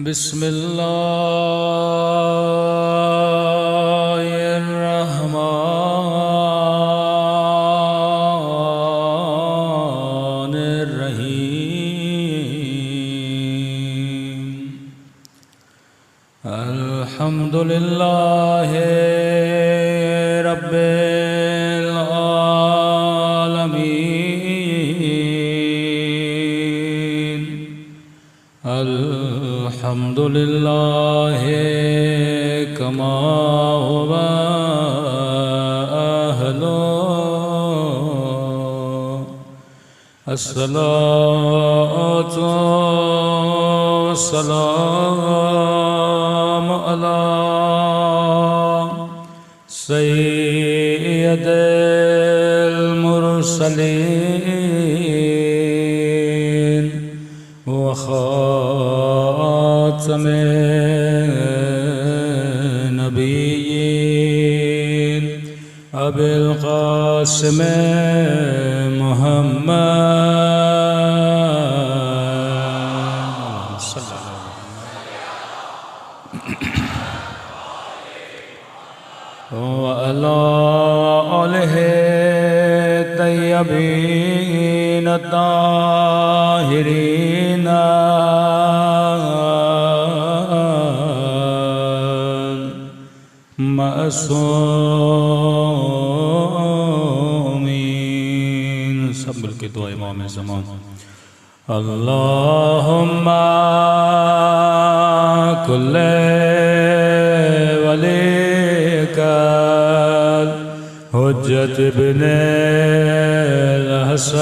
बिस्मिल्लाहिर्रहमानिर्रहीम। अल्हम्दुलिल्लाहि रब्बिल आलमीन। अल्हम्दुलिल्लाहि कमा हुवा अहलो। अस्सलातु वस्सलामु अला सय्यिदिल मुरसलीन व खातमिन नबिय्यीन अबिल क़ासिम मुहम्मद व अला आलिहि तय्यबीन ताहिरीन मासूमीन। सब मिलके दुआ इमाम ज़मान। अल्लाहुम्मा कुल्ले वलीकल हुज्जत इब्ने हसन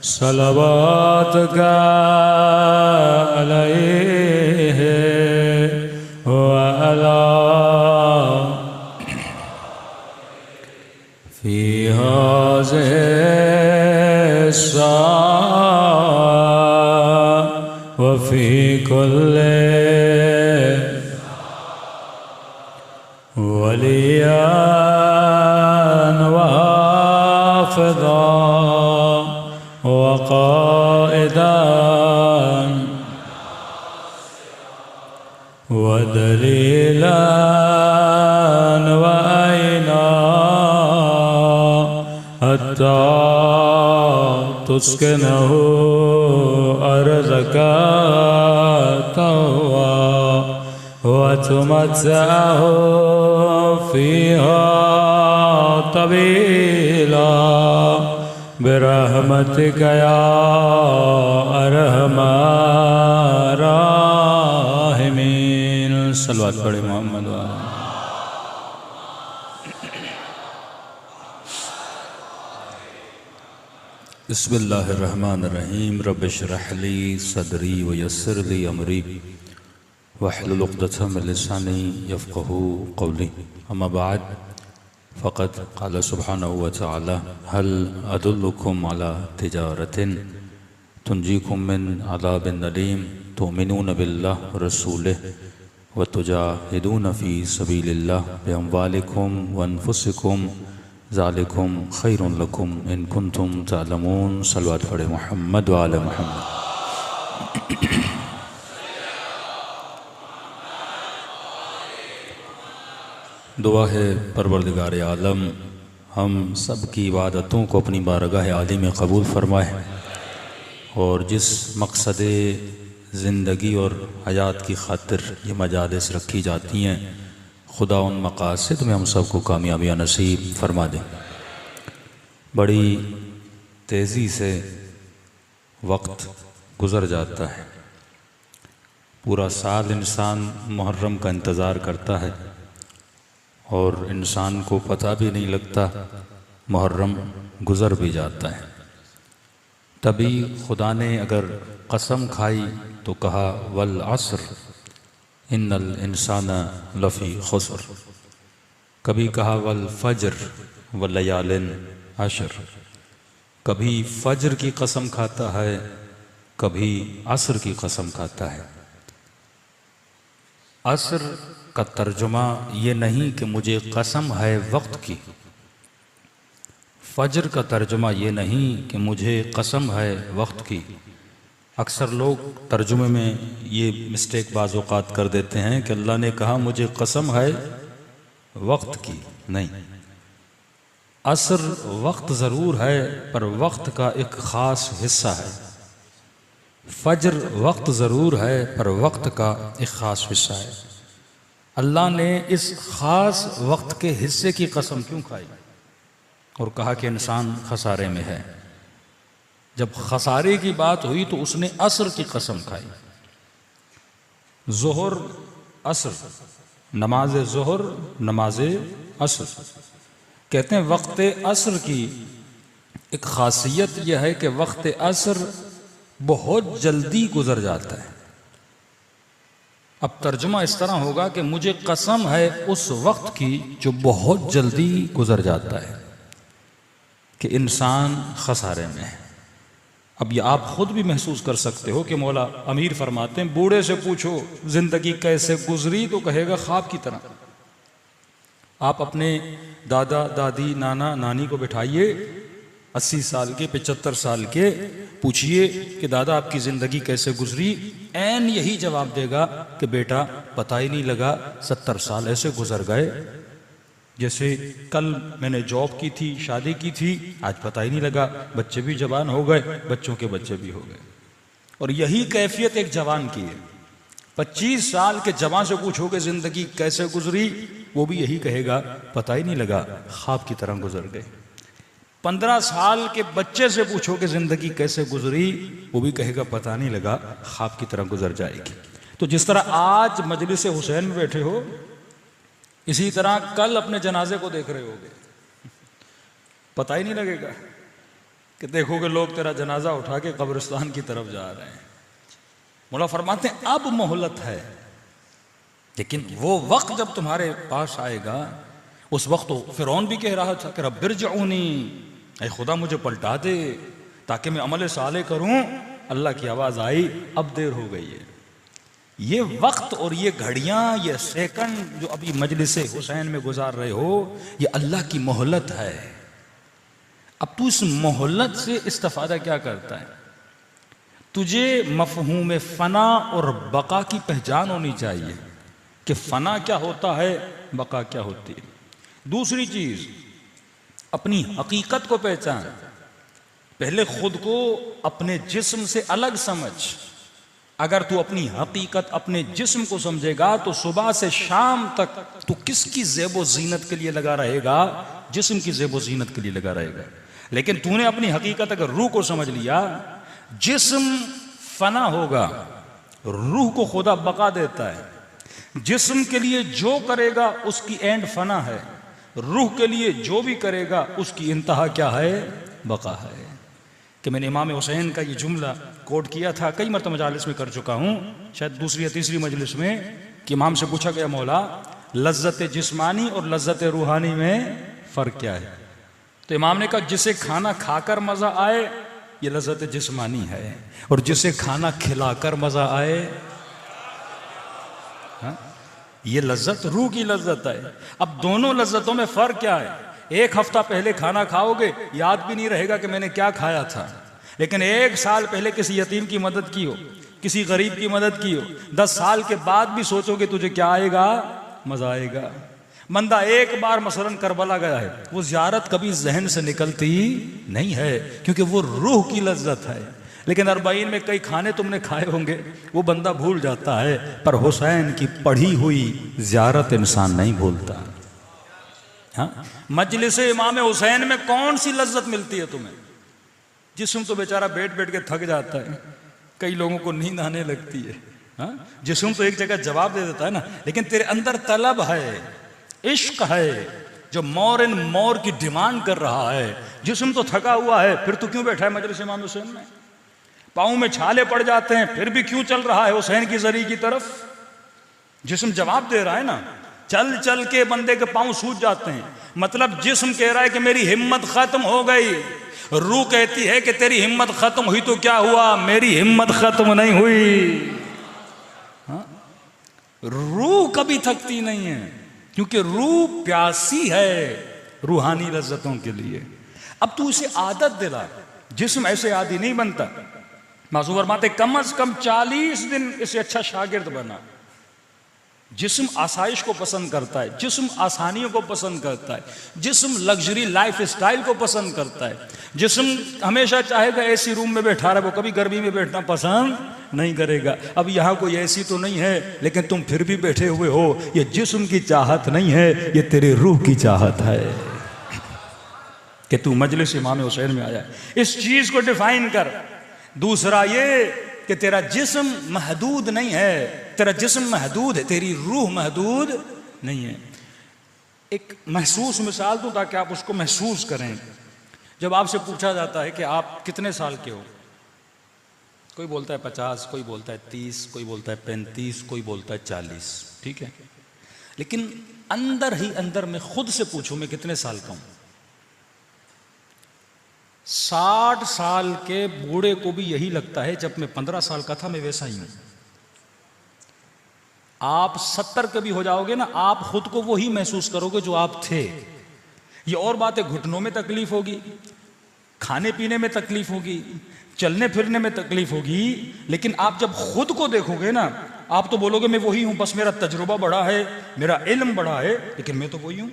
सलवातुका अलैहि व अला फी हाज़िहि व फी कुल्ले वलियन व हाफ़िज़ा व क़ाइदन व दलीलन व ऐना हत्ता तुस्किनहु अर्ज़का तवा व तुमत्तअहु फ़ीहा तवीला बिरहमतिका या अरहमर राहिमीन। सल्लल्लाहु अलैहि मोहम्मद। बिस्मिल्लाहिर्रहमानिर्रहीम। रब्बि इश्रह ली सदरी व यस्सिर ली अमरी वहलुल उक़दतम मिन लिसानी यफ़क़हू क़ौली। अम्मा बाद फ़क़द क़ाल सुब्हानहु व तआला हल अदुल्लुकुम अला तिजारतिन तुंजीकुम मिन अज़ाबिन अलीम तुमिनून बिल्लाहि व रसूलिहि व तुजाहिदून फ़ी सबीलिल्लाह बिअम्वालिकुम व अनफुसिकुम ज़ालिकुम खैरुन लकुम इन कुंतुम तालमून। सल्लल्लाहु अलैहि मुहम्मद व आले मुहम्मद। दुआ है परवरदिगार आलम हम सब की इबादतों को अपनी बारगाह आली में कबूल फरमाए और जिस मकसद ज़िंदगी और हयात की खातिर ये मजालिस रखी जाती हैं खुदा उन मकासद में हम सबको कामयाबियाँ नसीब फरमा दे। बड़ी तेज़ी से वक्त गुज़र जाता है। पूरा साल इंसान मुहर्रम का इंतज़ार करता है और इंसान को पता भी नहीं लगता मुहर्रम गुज़र भी जाता है। तभी खुदा ने अगर कसम खाई तो कहा वल अस्र इन्नल इंसाना लफ़ी खुस्र। कभी कहा वल फज्र व लयालिन अशर। कभी फज्र की कसम खाता है, कभी असर की कसम खाता है। असर का तर्जुमा ये नहीं कि मुझे कसम है वक्त की। फज्र का तर्जुमा ये नहीं कि मुझे कसम है वक्त की। अक्सर लोग तर्जुमे में ये मिस्टेक बाज़ औक़ात कर देते हैं कि अल्लाह ने कहा मुझे कसम है वक्त की। नहीं, असर वक्त ज़रूर है पर वक्त का एक ख़ास हिस्सा है। फजर वक्त ज़रूर है पर वक्त का एक ख़ास हिस्सा है। अल्लाह ने इस ख़ास वक्त के हिस्से की कसम क्यों खाई और कहा कि इंसान खसारे में है? जब खसारे की बात हुई तो उसने असर की कसम खाई। ज़ोहर असर, नमाज ज़ोहर नमाज असर। कहते हैं वक्त असर की एक ख़ासियत यह है कि वक्त असर बहुत जल्दी गुजर जाता है। अब तर्जुमा इस तरह होगा कि मुझे कसम है उस वक्त की जो बहुत जल्दी गुजर जाता है, कि इंसान खसारे में है। अब ये आप खुद भी महसूस कर सकते हो कि मौला अमीर फरमाते हैं बूढ़े से पूछो जिंदगी कैसे गुजरी तो कहेगा ख्वाब की तरह। आप अपने दादा दादी नाना नानी को बिठाइए 80 साल के 75 साल के, पूछिए कि दादा आपकी ज़िंदगी कैसे गुजरी, ऐन यही जवाब देगा कि बेटा पता ही नहीं लगा 70 साल ऐसे गुजर गए, जैसे कल मैंने जॉब की थी, शादी की थी, आज पता ही नहीं लगा, बच्चे भी जवान हो गए, बच्चों के बच्चे भी हो गए। और यही कैफियत एक जवान की है। 25 साल के जवान से पूछोगे ज़िंदगी कैसे गुजरी, वो भी यही कहेगा पता ही नहीं लगा, ख्वाब की तरह गुजर गए। 15 साल के बच्चे से पूछोगे ज़िंदगी कैसे गुजरी, वो भी कहेगा पता नहीं लगा, ख्वाब की तरह गुजर जाएगी। तो जिस तरह आज मजलिस हुसैन में बैठे हो, इसी तरह कल अपने जनाजे को देख रहे होगे, पता ही नहीं लगेगा कि देखोगे लोग तेरा जनाजा उठा के कब्रिस्तान की तरफ जा रहे हैं। मौला फरमाते हैं अब मोहलत है, लेकिन वो वक्त जब तुम्हारे पास आएगा, उस वक्त तो फिरौन भी कह रहा था कि रब्बिरजिऊनी, ऐ खुदा मुझे पलटा दे ताकि मैं अमल साले करूं। अल्लाह की आवाज़ आई अब देर हो गई है। ये वक्त और ये घड़ियां, ये सेकंड जो अभी मजलिस हुसैन में गुजार रहे हो, ये अल्लाह की मोहलत है। अब तू इस मोहलत से इस्तिफादा क्या करता है? तुझे मफहूम फना और बका की पहचान होनी चाहिए कि फना क्या होता है, बका क्या होती है। दूसरी चीज, अपनी हकीकत को पहचान। पहले खुद को अपने जिस्म से अलग समझ। अगर तू अपनी हकीकत अपने जिस्म को समझेगा तो सुबह से शाम तक तू किसकी ज़ेबो ज़ीनत के लिए लगा रहेगा? जिस्म की ज़ेबो ज़ीनत के लिए लगा रहेगा। लेकिन तूने अपनी हकीकत अगर रूह को समझ लिया, जिस्म फना होगा, रूह को खुदा बका देता है। जिस्म के लिए जो करेगा उसकी एंड फना है, रूह के लिए जो भी करेगा उसकी इंतहा क्या है? बका है। कि मैंने इमाम हुसैन का ये जुमला कोट किया था, कई मरतबा मजालिस में कर चुका हूँ, शायद दूसरी या तीसरी मजलिस में, कि इमाम से पूछा गया मौला लज्जत जिस्मानी और लज्जत रूहानी में फ़र्क क्या है? तो इमाम ने कहा जिसे खाना खाकर मज़ा आए ये लज्जत जिस्मानी है, और जिसे खाना खिलाकर मज़ा आए ये लज्जत रूह की लज्जत है। अब दोनों लज्जतों में फ़र्क क्या है? एक हफ्ता पहले खाना खाओगे, याद भी नहीं रहेगा कि मैंने क्या खाया था, लेकिन 1 साल पहले किसी यतीम की मदद की हो, किसी गरीब की मदद की हो, 10 साल के बाद भी सोचोगे तुझे क्या आएगा? मजा आएगा। बंदा एक बार मसलन करबला गया है, वो ज़ियारत कभी जहन से निकलती नहीं है, क्योंकि वो रूह की लज्जत है। लेकिन 40 में कई खाने तुमने खाए होंगे, वो बंदा भूल जाता है, पर हुसैन की पढ़ी हुई ज़ियारत इंसान नहीं भूलता। हाँ, मजलिस इमाम हुसैन में कौन सी लज्जत मिलती है तुम्हें? जिस्म तो बेचारा बैठ बैठ के थक जाता है, कई लोगों को नींद आने लगती है। हाँ, जिस्म तो एक जगह जवाब दे देता है ना, लेकिन तेरे अंदर तलब है, इश्क है, जो मोर एंड मोर की डिमांड कर रहा है। जिस्म तो थका हुआ है, फिर तू क्यों बैठा है मजलिस इमाम हुसैन में? पाँव में छाले पड़ जाते हैं, फिर भी क्यों चल रहा है हुसैन की जरी की तरफ? जिस्म जवाब दे रहा है ना, चल चल के बंदे के पांव सूज जाते हैं। मतलब जिस्म कह रहा है कि मेरी हिम्मत खत्म हो गई, रूह कहती है कि तेरी हिम्मत खत्म हुई तो क्या हुआ, मेरी हिम्मत खत्म नहीं हुई। हाँ? रूह कभी थकती नहीं है, क्योंकि रूह प्यासी है रूहानी लज्जतों के लिए। अब तू इसे आदत दिला, जिस्म ऐसे आदी नहीं बनता। मासूम फरमाते कम अज कम 40 दिन इससे अच्छा शागिर्द बना। जिस्म आसाइश को पसंद करता है, जिस्म आसानियों को पसंद करता है, जिस्म लग्जरी लाइफ स्टाइल को पसंद करता है, जिस्म हमेशा चाहेगा एसी रूम में बैठा रहे, वो कभी गर्मी में बैठना पसंद नहीं करेगा। अब यहाँ कोई एसी तो नहीं है, लेकिन तुम फिर भी बैठे हुए हो। ये जिस्म की चाहत नहीं है, ये तेरी रूह की चाहत है कि तू मजलिस इमाम हुसैन में आया। इस चीज को डिफाइन कर। दूसरा ये कि तेरा जिस्म महदूद नहीं है, तेरा जिस्म महदूद है, तेरी रूह महदूद नहीं है। एक महसूस मिसाल दूं ताकि आप उसको महसूस करें। जब आपसे पूछा जाता है कि आप कितने साल के हो, कोई बोलता है 50, कोई बोलता है 30, कोई बोलता है 35, कोई बोलता है 40, ठीक है। लेकिन अंदर ही अंदर में खुद से पूछूं मैं कितने साल का हूं। 60 साल के बूढ़े को भी यही लगता है जब मैं 15 साल का था मैं वैसा ही हूं। आप 70 के भी हो जाओगे ना, आप खुद को वही महसूस करोगे जो आप थे। ये और बात है, घुटनों में तकलीफ होगी, खाने पीने में तकलीफ होगी, चलने फिरने में तकलीफ होगी, लेकिन आप जब खुद को देखोगे ना, आप तो बोलोगे मैं वही हूं, बस मेरा तजुर्बा बढ़ा है, मेरा इल्म बढ़ा है, लेकिन मैं तो वही हूं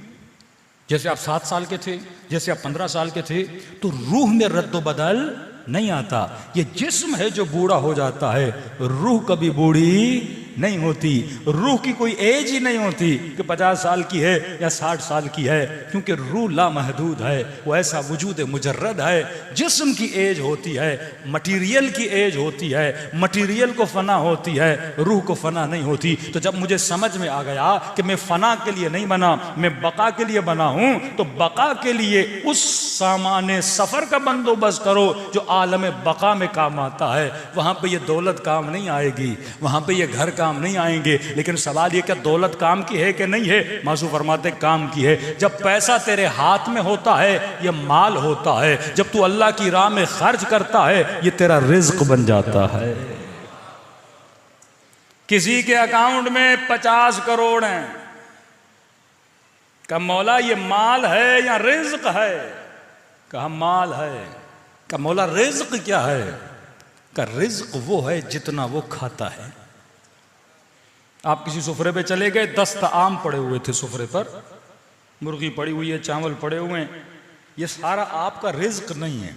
जैसे आप 7 साल के थे, जैसे आप 15 साल के थे। तो रूह में रद्द बदल नहीं आता। ये जिस्म है जो बूढ़ा हो जाता है, रूह कभी बूढ़ी नहीं होती। रूह की कोई एज ही नहीं होती कि 50 साल की है या 60 साल की है, क्योंकि रूह लामहदूद है, वो ऐसा वजूद मुजर्रद है। जिस्म की एज होती है, मटीरियल की एज होती है, मटीरियल को फना होती है, रूह को फना नहीं होती। तो जब मुझे समझ में आ गया कि मैं फना के लिए नहीं बना, मैं बका के लिए बना हूं, तो बका के लिए उस सामाने सफर का बंदोबस्त करो जो आलम बका में काम आता है। वहां पे ये दौलत काम नहीं आएगी, वहां पे ये घर काम नहीं आएंगे। लेकिन सवाल ये क्या दौलत काम की है कि नहीं है? मासू फरमाते काम की है। जब पैसा तेरे हाथ में होता है ये माल होता है, जब तू अल्लाह की राह में खर्च करता है ये तेरा रिज्क बन जाता है। किसी के अकाउंट में 50 करोड़ हैं, कहा मौला ये माल है या रिज्क है? कहा माल है। कहा मौला रिज्क क्या है? कहा रिज्क वो है जितना वो खाता है। आप किसी सुफरे पे चले गए, 10 आम पड़े हुए थे सुफरे पर, मुर्गी पड़ी हुई है, चावल पड़े हुए हैं, ये सारा आपका रिज्क नहीं है।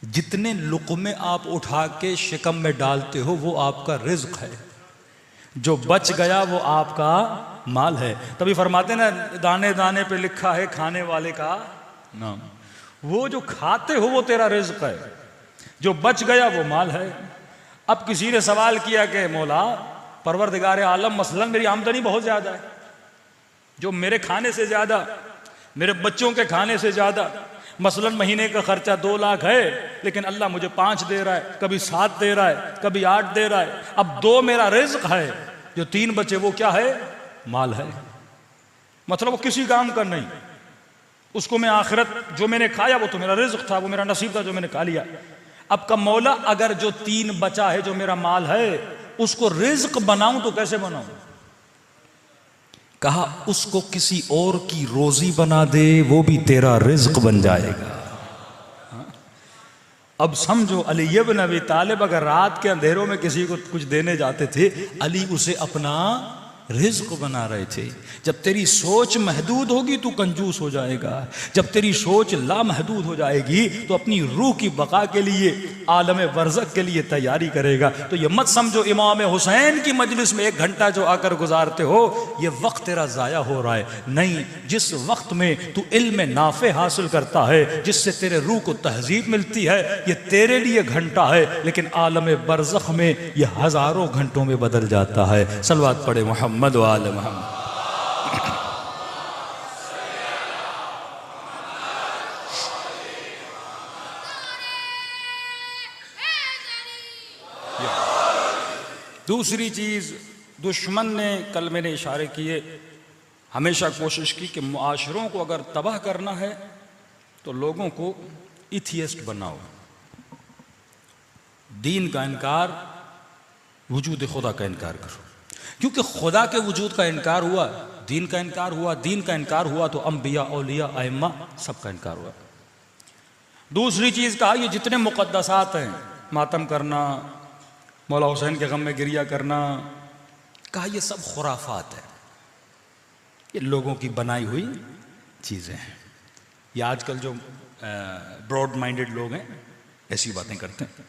जितने लुक़मे आप उठा के शिकम में डालते हो वो आपका रिज्क है, जो बच गया वो आपका माल है। तभी फरमाते ना दाने दाने पे लिखा है खाने वाले का नाम। वो जो खाते हो वो तेरा रिज्क है, जो बच गया वो माल है। अब किसी ने सवाल किया कि मौला परवरदिगार आलम मसलन मेरी आमदनी बहुत ज्यादा है, जो मेरे खाने से ज्यादा, मेरे बच्चों के खाने से ज्यादा, मसलन महीने का खर्चा 2 लाख है, लेकिन अल्लाह मुझे 5 दे रहा है, कभी 7 दे रहा है, कभी 8 दे रहा है। अब 2 मेरा रिज्क है, जो 3 बचे वो क्या है? माल है। मतलब वो किसी काम का नहीं, उसको मैं आखिरत जो मैंने खाया वो तो मेरा रिज्क था, वो मेरा नसीब था जो मैंने खा लिया। अब का मौला अगर जो 3 बचा है जो मेरा माल है उसको रिज्क बनाऊं तो कैसे बनाऊं? कहा उसको किसी और की रोजी बना दे, वो भी तेरा रिज्क बन जाएगा। अब समझो अली इब्न अबी तालिब अगर रात के अंधेरों में किसी को कुछ देने जाते थे, अली उसे अपना रिज्क बना रहे थे। जब तेरी सोच महदूद होगी तू कंजूस हो जाएगा, जब तेरी सोच लामहदूद हो जाएगी तो अपनी रूह की बका के लिए, आलम बरज़ख के लिए तैयारी करेगा। तो ये मत समझो इमाम हुसैन की मजलिस में 1 घंटा जो आकर गुजारते हो ये वक्त तेरा ज़ाया हो रहा है। नहीं, जिस वक्त में तू इल्म नाफे हासिल करता है, जिससे तेरे रूह को तहजीब मिलती है, ये तेरे लिए घंटा है, लेकिन आलम बरज़ख में ये हज़ारों घंटों में बदल जाता है। सलवात पढ़े मोहम्मद व आले मोहम्मद। दूसरी चीज़, दुश्मन ने, कल मैंने इशारे किए, हमेशा कोशिश की कि मुआशरों को अगर तबाह करना है तो लोगों को इथियस्ट बनाओ। दीन का इनकार, वजूद खुदा का इनकार करो, क्योंकि खुदा के वजूद का इनकार हुआ, दीन का इनकार हुआ, दीन का इनकार हुआ तो अंबिया, औलिया, आइम्मा सबका इनकार हुआ। दूसरी चीज़ कहा ये जितने मुक़द्दसात हैं, मातम करना, मौला हुसैन के गम में गिरिया करना, कहा ये सब खुराफात है, ये लोगों की बनाई हुई चीज़ें हैं। ये आजकल जो ब्रॉड माइंडेड लोग हैं ऐसी बातें करते हैं।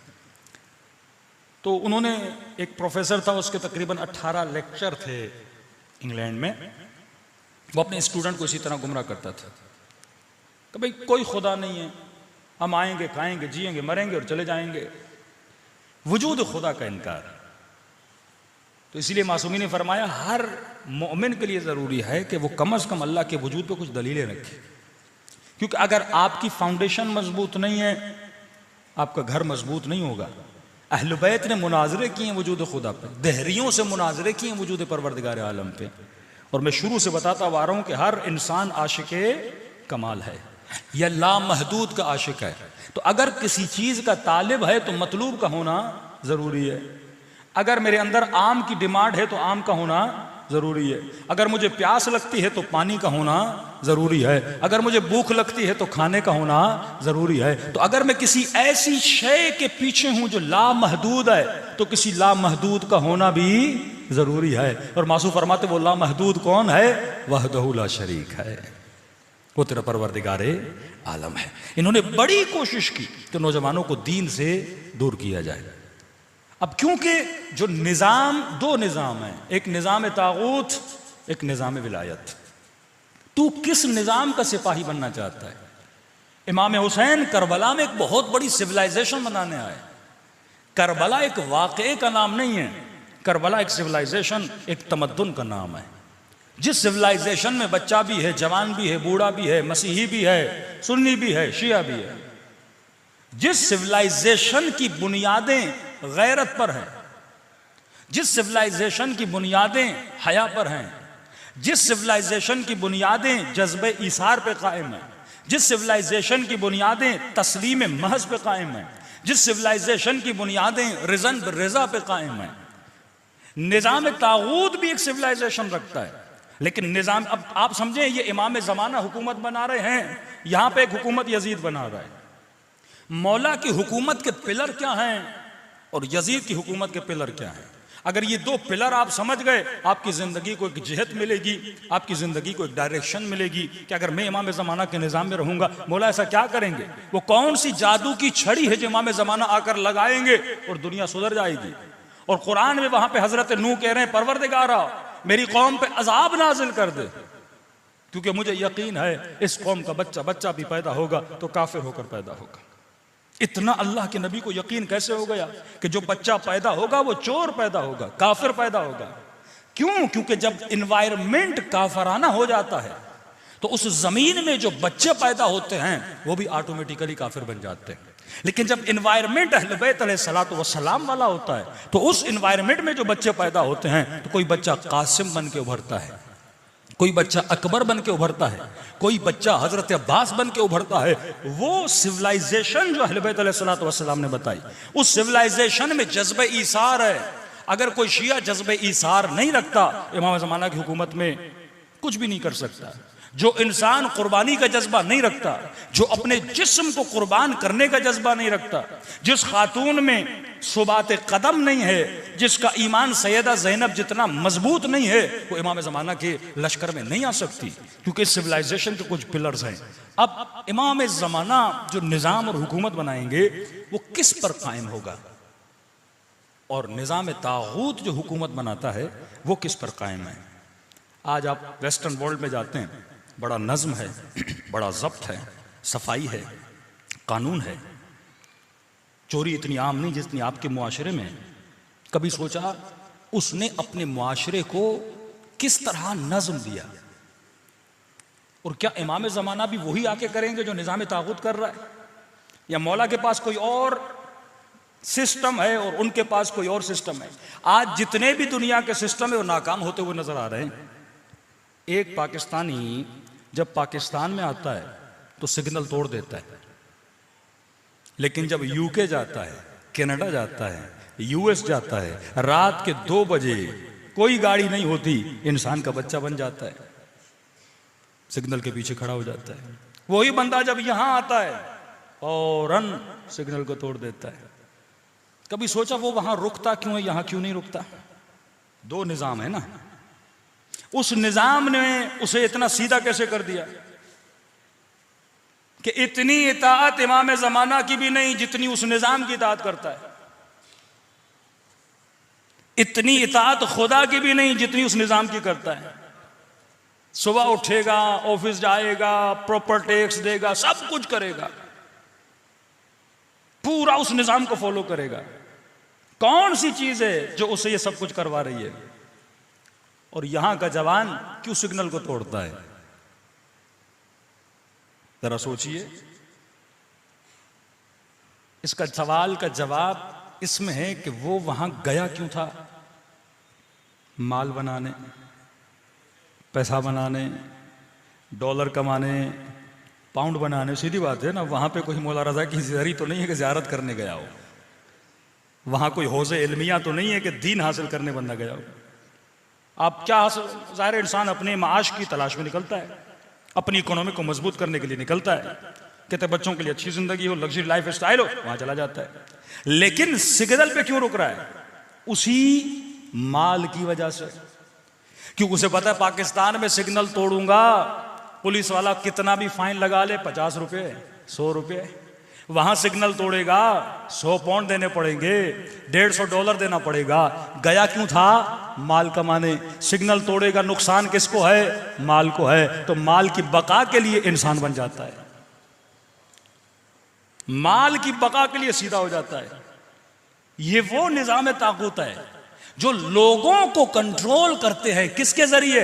तो उन्होंने, एक प्रोफेसर था, उसके तकरीबन 18 लेक्चर थे इंग्लैंड में, वो अपने स्टूडेंट को इसी तरह गुमराह करता था कि भाई कोई खुदा नहीं है, हम आएंगे, खाएंगे, जिएंगे, मरेंगे और चले जाएंगे। वजूद खुदा का इनकार। तो इसीलिए मासूमी ने फरमाया हर मोमिन के लिए ज़रूरी है कि वो कम से कम अल्लाह के वजूद पे कुछ दलीलें रखे, क्योंकि अगर आपकी फाउंडेशन मजबूत नहीं है, आपका घर मजबूत नहीं होगा। अहल बैत ने मुनाजरे किए वजूद खुदा पे, दहरियों से मुनाजरे किए वजूद परवरदिगार आलम पे। और मैं शुरू से बताता आ रहा हूं कि हर इंसान आशिक़े कमाल है या लामहदूद का आशिक है। तो अगर किसी चीज़ का तालिब है तो मतलूब का होना ज़रूरी है। अगर मेरे अंदर आम की डिमांड है तो आम का होना ज़रूरी है। अगर मुझे प्यास लगती है तो पानी का होना ज़रूरी है। अगर मुझे भूख लगती है तो खाने का होना ज़रूरी है। तो अगर मैं किसी ऐसी शय के पीछे हूं जो लामहदूद है तो किसी लामहदूद का होना भी ज़रूरी है। और मासूम फरमाते वो लामहदूद कौन है? वहदहू ला शरीक है, वो तेरा परवरदिगारे आलम है। इन्होंने बड़ी कोशिश की कि नौजवानों को दीन से दूर किया जाए। अब क्योंकि जो निज़ाम, दो निज़ाम है, एक निज़ाम तागूत, एक निज़ाम विलायत। तू किस निज़ाम का सिपाही बनना चाहता है? इमाम हुसैन करबला में एक बहुत बड़ी सिविलाइजेशन बनाने आए। करबला एक वाक़े का नाम नहीं है, करबला एक सिविलाइजेशन, एक तमद्दुन का नाम है। जिस सिविलाइजेशन में बच्चा भी है, जवान भी है, बूढ़ा भी है, मसीही भी है, सुन्नी भी है, शिया भी है, जिस सिविलाइजेशन की बुनियादें गैरत पर हैं, जिस सिविलाइजेशन की बुनियादें हया पर हैं, जिस सिविलाइजेशन की बुनियादें जज्बे ईसार पे कायम हैं, जिस सिविलाइजेशन की बुनियादें तस्लीम महज पे कायम हैं, जिस सिविलाइजेशन की बुनियादें रिजन रजा पे कायम हैं। निज़ाम तागूत भी एक सिविलाइजेशन रखता है, लेकिन निज़ाम, अब आप समझें, ये इमाम ज़माना हुकूमत बना रहे हैं, यहां पे एक हुकूमत यजीद बना रहा है। मौला की हुकूमत के पिलर क्या हैं और यजीद की हुकूमत के पिलर क्या हैं? अगर ये दो पिलर आप समझ गए, आपकी ज़िंदगी को एक जिहत मिलेगी, आपकी ज़िंदगी को एक डायरेक्शन मिलेगी कि अगर मैं इमाम ज़माना के निज़ाम में रहूँगा, मौला ऐसा क्या करेंगे, वो कौन सी जादू की छड़ी है जो इमाम ज़माना आकर लगाएंगे और दुनिया सुधर जाएगी। और कुरान में वहाँ पे हज़रत नूह कह रहे हैं, परवरदिगारा मेरी कौम पे अजाब नाजिल कर दे, क्योंकि मुझे यकीन है इस कौम का बच्चा भी पैदा होगा तो काफिर होकर पैदा होगा। इतना अल्लाह के नबी को यकीन कैसे हो गया कि जो बच्चा पैदा होगा वो चोर पैदा होगा, काफिर पैदा होगा? क्यों? क्योंकि जब इन्वायरमेंट काफराना हो जाता है तो उस जमीन में जो बच्चे पैदा होते हैं वो भी ऑटोमेटिकली काफिर बन जाते हैं। लेकिन जब इन्वायरमेंट अहले बैत अलैहिस्सलातु वस्सलाम वाला होता है तो उस इन्वायरमेंट में जो बच्चे पैदा होते हैं तो कोई बच्चा कासिम बन के उभरता है, कोई बच्चा अकबर बन के उभरता है, कोई बच्चा हजरत अब्बास बन के उभरता है। वो सिविलाइजेशन जो अहले बैत अलैहिस्सलातु वस्सलाम ने बताई, उस सिविलाइजेशन में जज्बे ईसार है। अगर कोई शिया जज्बे ईसार नहीं रखता, इमाम ज़माना की हुकूमत में कुछ भी नहीं कर सकता। जो इंसान कुर्बानी का जज्बा नहीं रखता, जो अपने जिस्म को कुर्बान करने का जज्बा नहीं रखता, जिस खातून में सुबात कदम नहीं है, जिसका ईमान सैयदा ज़ैनब जितना मजबूत नहीं है, वो इमाम ज़माना के लश्कर में नहीं आ सकती, क्योंकि सिविलाइजेशन के कुछ पिलर्स हैं। अब इमाम ज़माना जो निज़ाम और हुकूमत बनाएंगे वो किस पर कायम होगा, और निज़ाम तागूत जो हुकूमत बनाता है वो किस पर कायम है? आज आप वेस्टर्न वर्ल्ड में जाते हैं, बड़ा नज़्म है, बड़ा ज़ब्त है, सफाई है, कानून है। चोरी इतनी आम नहीं जितनी आपके मुआशरे में। कभी सोचा उसने अपने मुआशरे को किस तरह नज़्म दिया? और क्या इमाम ज़माना भी वही आके करेंगे जो निज़ाम तागूत कर रहा है, या मौला के पास कोई और सिस्टम है और उनके पास कोई और सिस्टम है? आज जितने भी दुनिया के सिस्टम है वो नाकाम होते हुए नजर आ रहे हैं। एक पाकिस्तानी जब पाकिस्तान में आता है तो सिग्नल तोड़ देता है, लेकिन जब यूके जाता है, कनाडा जाता है, यूएस जाता है, रात के 2 बजे कोई गाड़ी नहीं होती, इंसान का बच्चा बन जाता है, सिग्नल के पीछे खड़ा हो जाता है। वही बंदा जब यहां आता है फौरन सिग्नल को तोड़ देता है। कभी सोचा वो वहां रुकता क्यों है, यहां क्यों नहीं रुकता? दो निजाम है ना। उस निजाम ने उसे इतना सीधा कैसे कर दिया कि इतनी इताअत इमाम जमाना की भी नहीं जितनी उस निजाम की इताअत करता है, इतनी इताअत खुदा की भी नहीं जितनी उस निजाम की करता है। सुबह उठेगा, ऑफिस जाएगा, प्रॉपर टैक्स देगा, सब कुछ करेगा, पूरा उस निजाम को फॉलो करेगा। कौन सी चीज है जो उसे ये सब कुछ करवा रही है? और यहां का जवान क्यों सिग्नल को तोड़ता है? जरा सोचिए। इसका सवाल का जवाब इसमें है कि वो वहां गया क्यों था? माल बनाने, पैसा बनाने, डॉलर कमाने, पाउंड बनाने। सीधी बात है ना, वहां पे कोई मौला रजा की ज़ियारत तो नहीं है कि ज़ियारत करने गया हो। वहां कोई हौज़े इल्मिया तो नहीं है कि दीन हासिल करने बंदा गया हो। आप क्या हासिल, ज़ाहिर इंसान अपने माश की तलाश में निकलता है, अपनी इकोनॉमी को मजबूत करने के लिए निकलता है, कहते बच्चों के लिए अच्छी जिंदगी हो, लग्जरी लाइफ स्टाइल हो, वहां चला जाता है। लेकिन सिग्नल पे क्यों रुक रहा है? उसी माल की वजह से। क्योंकि उसे पता है पाकिस्तान में सिग्नल तोड़ूंगा, पुलिस वाला कितना भी फाइन लगा ले, 50 रुपए, 100 रुपए। वहां सिग्नल तोड़ेगा, 100 पाउंड देने पड़ेंगे, $150 देना पड़ेगा। गया क्यों था? माल कमाने। सिग्नल तोड़ेगा, नुकसान किसको है? माल को है। तो माल की बका के लिए इंसान बन जाता है, माल की बका के लिए सीधा हो जाता है। ये वो निजाम ताकूत है जो लोगों को कंट्रोल करते हैं। किसके जरिए?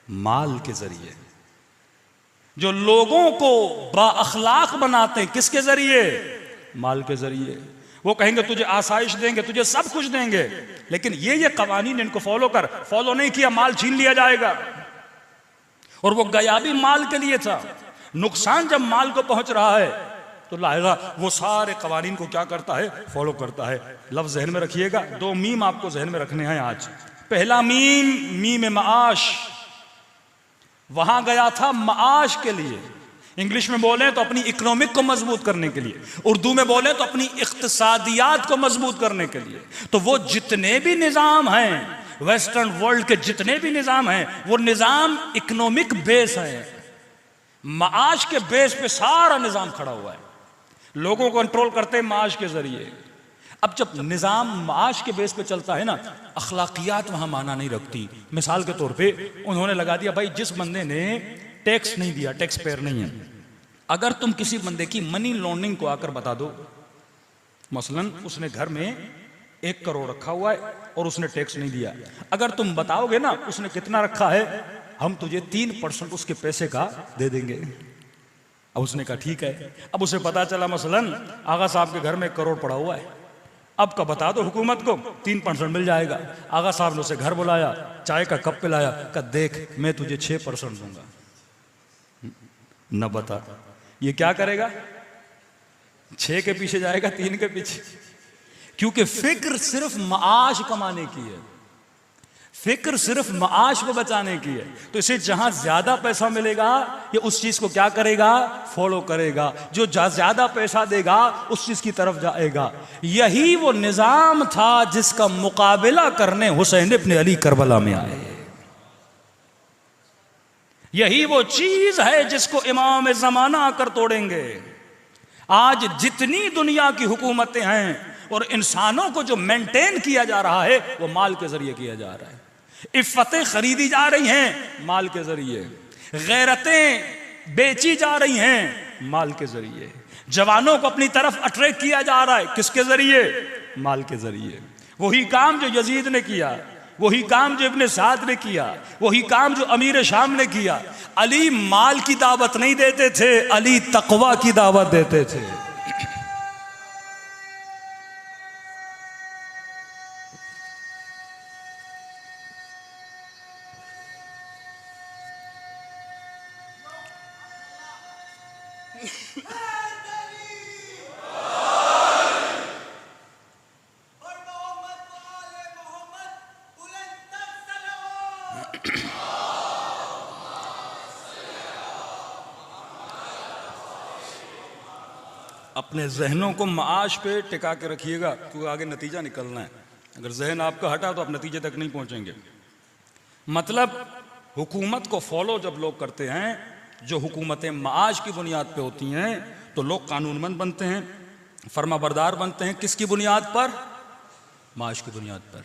माल के जरिए। जो लोगों को बाअखलाक बनाते हैं, किसके जरिए? माल के जरिए। वो कहेंगे तुझे आसाइश देंगे, तुझे सब कुछ देंगे, लेकिन ये कवानीन इनको फॉलो कर। फॉलो नहीं किया, माल छीन लिया जाएगा। और वो गया भी माल के लिए था। नुकसान जब माल को पहुंच रहा है तो लाएगा, वो सारे कवानीन को क्या करता है? फॉलो करता है। लफ्ज जहन में रखिएगा, 2 मीम आपको जहन में रखने हैं आज। पहला मीम, मीम माश। वहां गया था माश के लिए। इंग्लिश में बोले तो अपनी इकोनॉमिक को मजबूत करने के लिए, उर्दू में बोले तो अपनी इक्तिसादियात को मजबूत करने के लिए। तो वो जितने भी निजाम हैं, वेस्टर्न वर्ल्ड के जितने भी निजाम हैं, वो निजाम इकोनॉमिक बेस है। माश के बेस पे सारा निजाम खड़ा हुआ है। लोगों को कंट्रोल करते हैं माश के जरिए। अब जब निजाम माश के बेस पे चलता है ना, अखलाकियात वहां माना नहीं रखती। मिसाल के तौर पे उन्होंने लगा दिया, भाई जिस बंदे ने टैक्स नहीं दिया, टैक्स पेयर नहीं है, अगर तुम किसी बंदे की मनी लॉन्ड्रिंग को आकर बता दो, मसलन उसने घर में 1 करोड़ रखा हुआ है और उसने टैक्स नहीं दिया, अगर तुम बताओगे ना उसने कितना रखा है, हम तुझे 3% उसके पैसे का दे देंगे। अब उसने कहा ठीक है। अब उसे पता चला मसलन आगा साहब के घर में 1 करोड़ पड़ा हुआ है, अब का बता दो हुकूमत को, 3% मिल जाएगा। आगा साहब ने उसे घर बुलाया, चाय का कप पिलाया, कहा देख मैं तुझे 6% दूंगा। न बता ये क्या करेगा? 6 के पीछे जाएगा, 3 के पीछे। क्योंकि फिक्र सिर्फ माश कमाने की है, फिक्र सिर्फ माश को बचाने की है। तो इसे जहां ज्यादा पैसा मिलेगा ये उस चीज को क्या करेगा? फॉलो करेगा। जो ज्यादा पैसा देगा उस चीज की तरफ जाएगा। यही वो निजाम था जिसका मुकाबला करने हुसैन इब्न अली करबला में आए। यही वो चीज है जिसको इमाम ज़माना आकर तोड़ेंगे। आज जितनी दुनिया की हुकूमतें हैं और इंसानों को जो मेंटेन किया जा रहा है वो माल के जरिए किया जा रहा है। इफ्फतें खरीदी जा रही हैं माल के जरिए, गैरतें बेची जा रही हैं माल के जरिए, जवानों को अपनी तरफ अट्रैक्ट किया जा रहा है किसके जरिए? माल के जरिए। वही काम जो यजीद ने किया, वही काम जो इब्ने साद ने किया, वही काम जो अमीर शाम ने किया। अली माल की दावत नहीं देते थे, अली तकवा की दावत देते थे। अपने जहनों को माश पे टिका के रखिएगा, क्योंकि आगे नतीजा निकलना है। अगर जहन आपका हटा तो आप नतीजे तक नहीं पहुंचेंगे। मतलब हुकूमत को फॉलो जब लोग करते हैं, जो हुकूमतें माश की बुनियाद पे होती हैं, तो लोग कानूनमंद बनते हैं, फर्माबरदार बनते हैं। किसकी बुनियाद पर? माश की बुनियाद पर।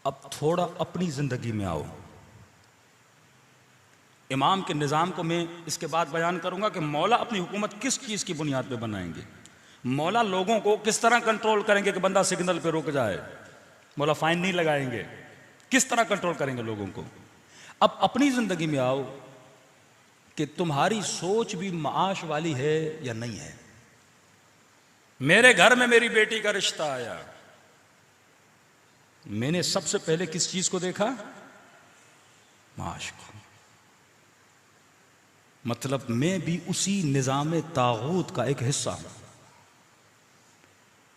अब थोड़ा अपनी जिंदगी में आओ। इमाम के निज़ाम को मैं इसके बाद बयान करूंगा कि मौला अपनी हुकूमत किस चीज़ की बुनियाद पे बनाएंगे। मौला लोगों को किस तरह कंट्रोल करेंगे कि बंदा सिग्नल पे रुक जाए। मौला फाइन नहीं लगाएंगे, किस तरह कंट्रोल करेंगे लोगों को। अब अपनी जिंदगी में आओ कि तुम्हारी सोच भी माश वाली है या नहीं है। मेरे घर में मेरी बेटी का रिश्ता आया, मैंने सबसे पहले किस चीज को देखा? माश को। मतलब मैं भी उसी निजाम तागूत का एक हिस्सा हूं।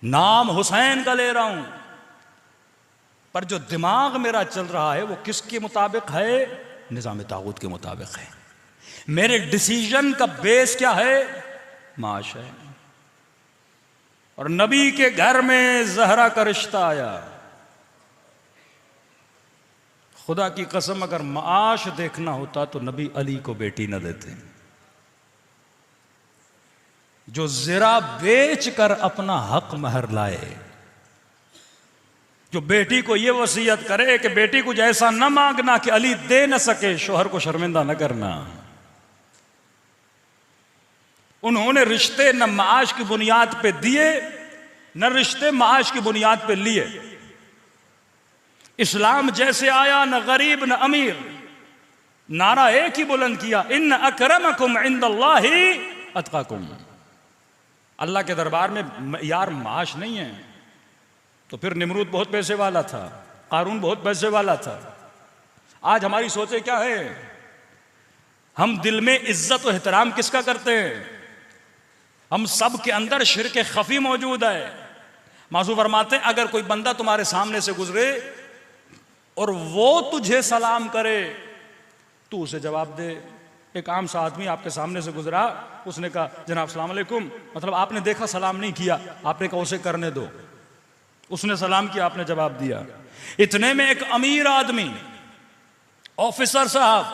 नाम हुसैन का ले रहा हूं, पर जो दिमाग मेरा चल रहा है वो किसके मुताबिक है? निजाम तागूत के मुताबिक है। मेरे डिसीजन का बेस क्या है? माश है। और नबी के घर में जहरा का रिश्ता आया। खुदा की कसम, अगर माश देखना होता तो नबी अली को बेटी न देते। जो ज़रा बेच कर अपना हक महर लाए, जो बेटी को यह वसीयत करे कि बेटी कुछ ऐसा न मांगना कि अली दे न सके, शोहर को शर्मिंदा न करना। उन्होंने रिश्ते न माश की बुनियाद पे दिए, न रिश्ते माश की बुनियाद पे लिए। इस्लाम जैसे आया, न गरीब न अमीर, नारा एक ही बुलंद किया, इन्न अकरमकुम इंदल्लाहि अतकाकुम। अल्लाह के दरबार में यार माश नहीं है। तो फिर निमरूद बहुत पैसे वाला था, कारून बहुत पैसे वाला था। आज हमारी सोचे क्या है? हम दिल में इज्जत और एहतराम किसका करते हैं? हम सब के अंदर शिर्क खफी मौजूद है। मासूम फरमाते हैं, अगर कोई बंदा तुम्हारे सामने से गुजरे और वो तुझे सलाम करे, तू उसे जवाब दे। एक आम सा आदमी आपके सामने से गुजरा, उसने कहा जनाब सलाम अलैकुम, मतलब आपने देखा सलाम नहीं किया, आपने कहा उसे करने दो। उसने सलाम किया, आपने जवाब दिया। इतने में एक अमीर आदमी, ऑफिसर साहब,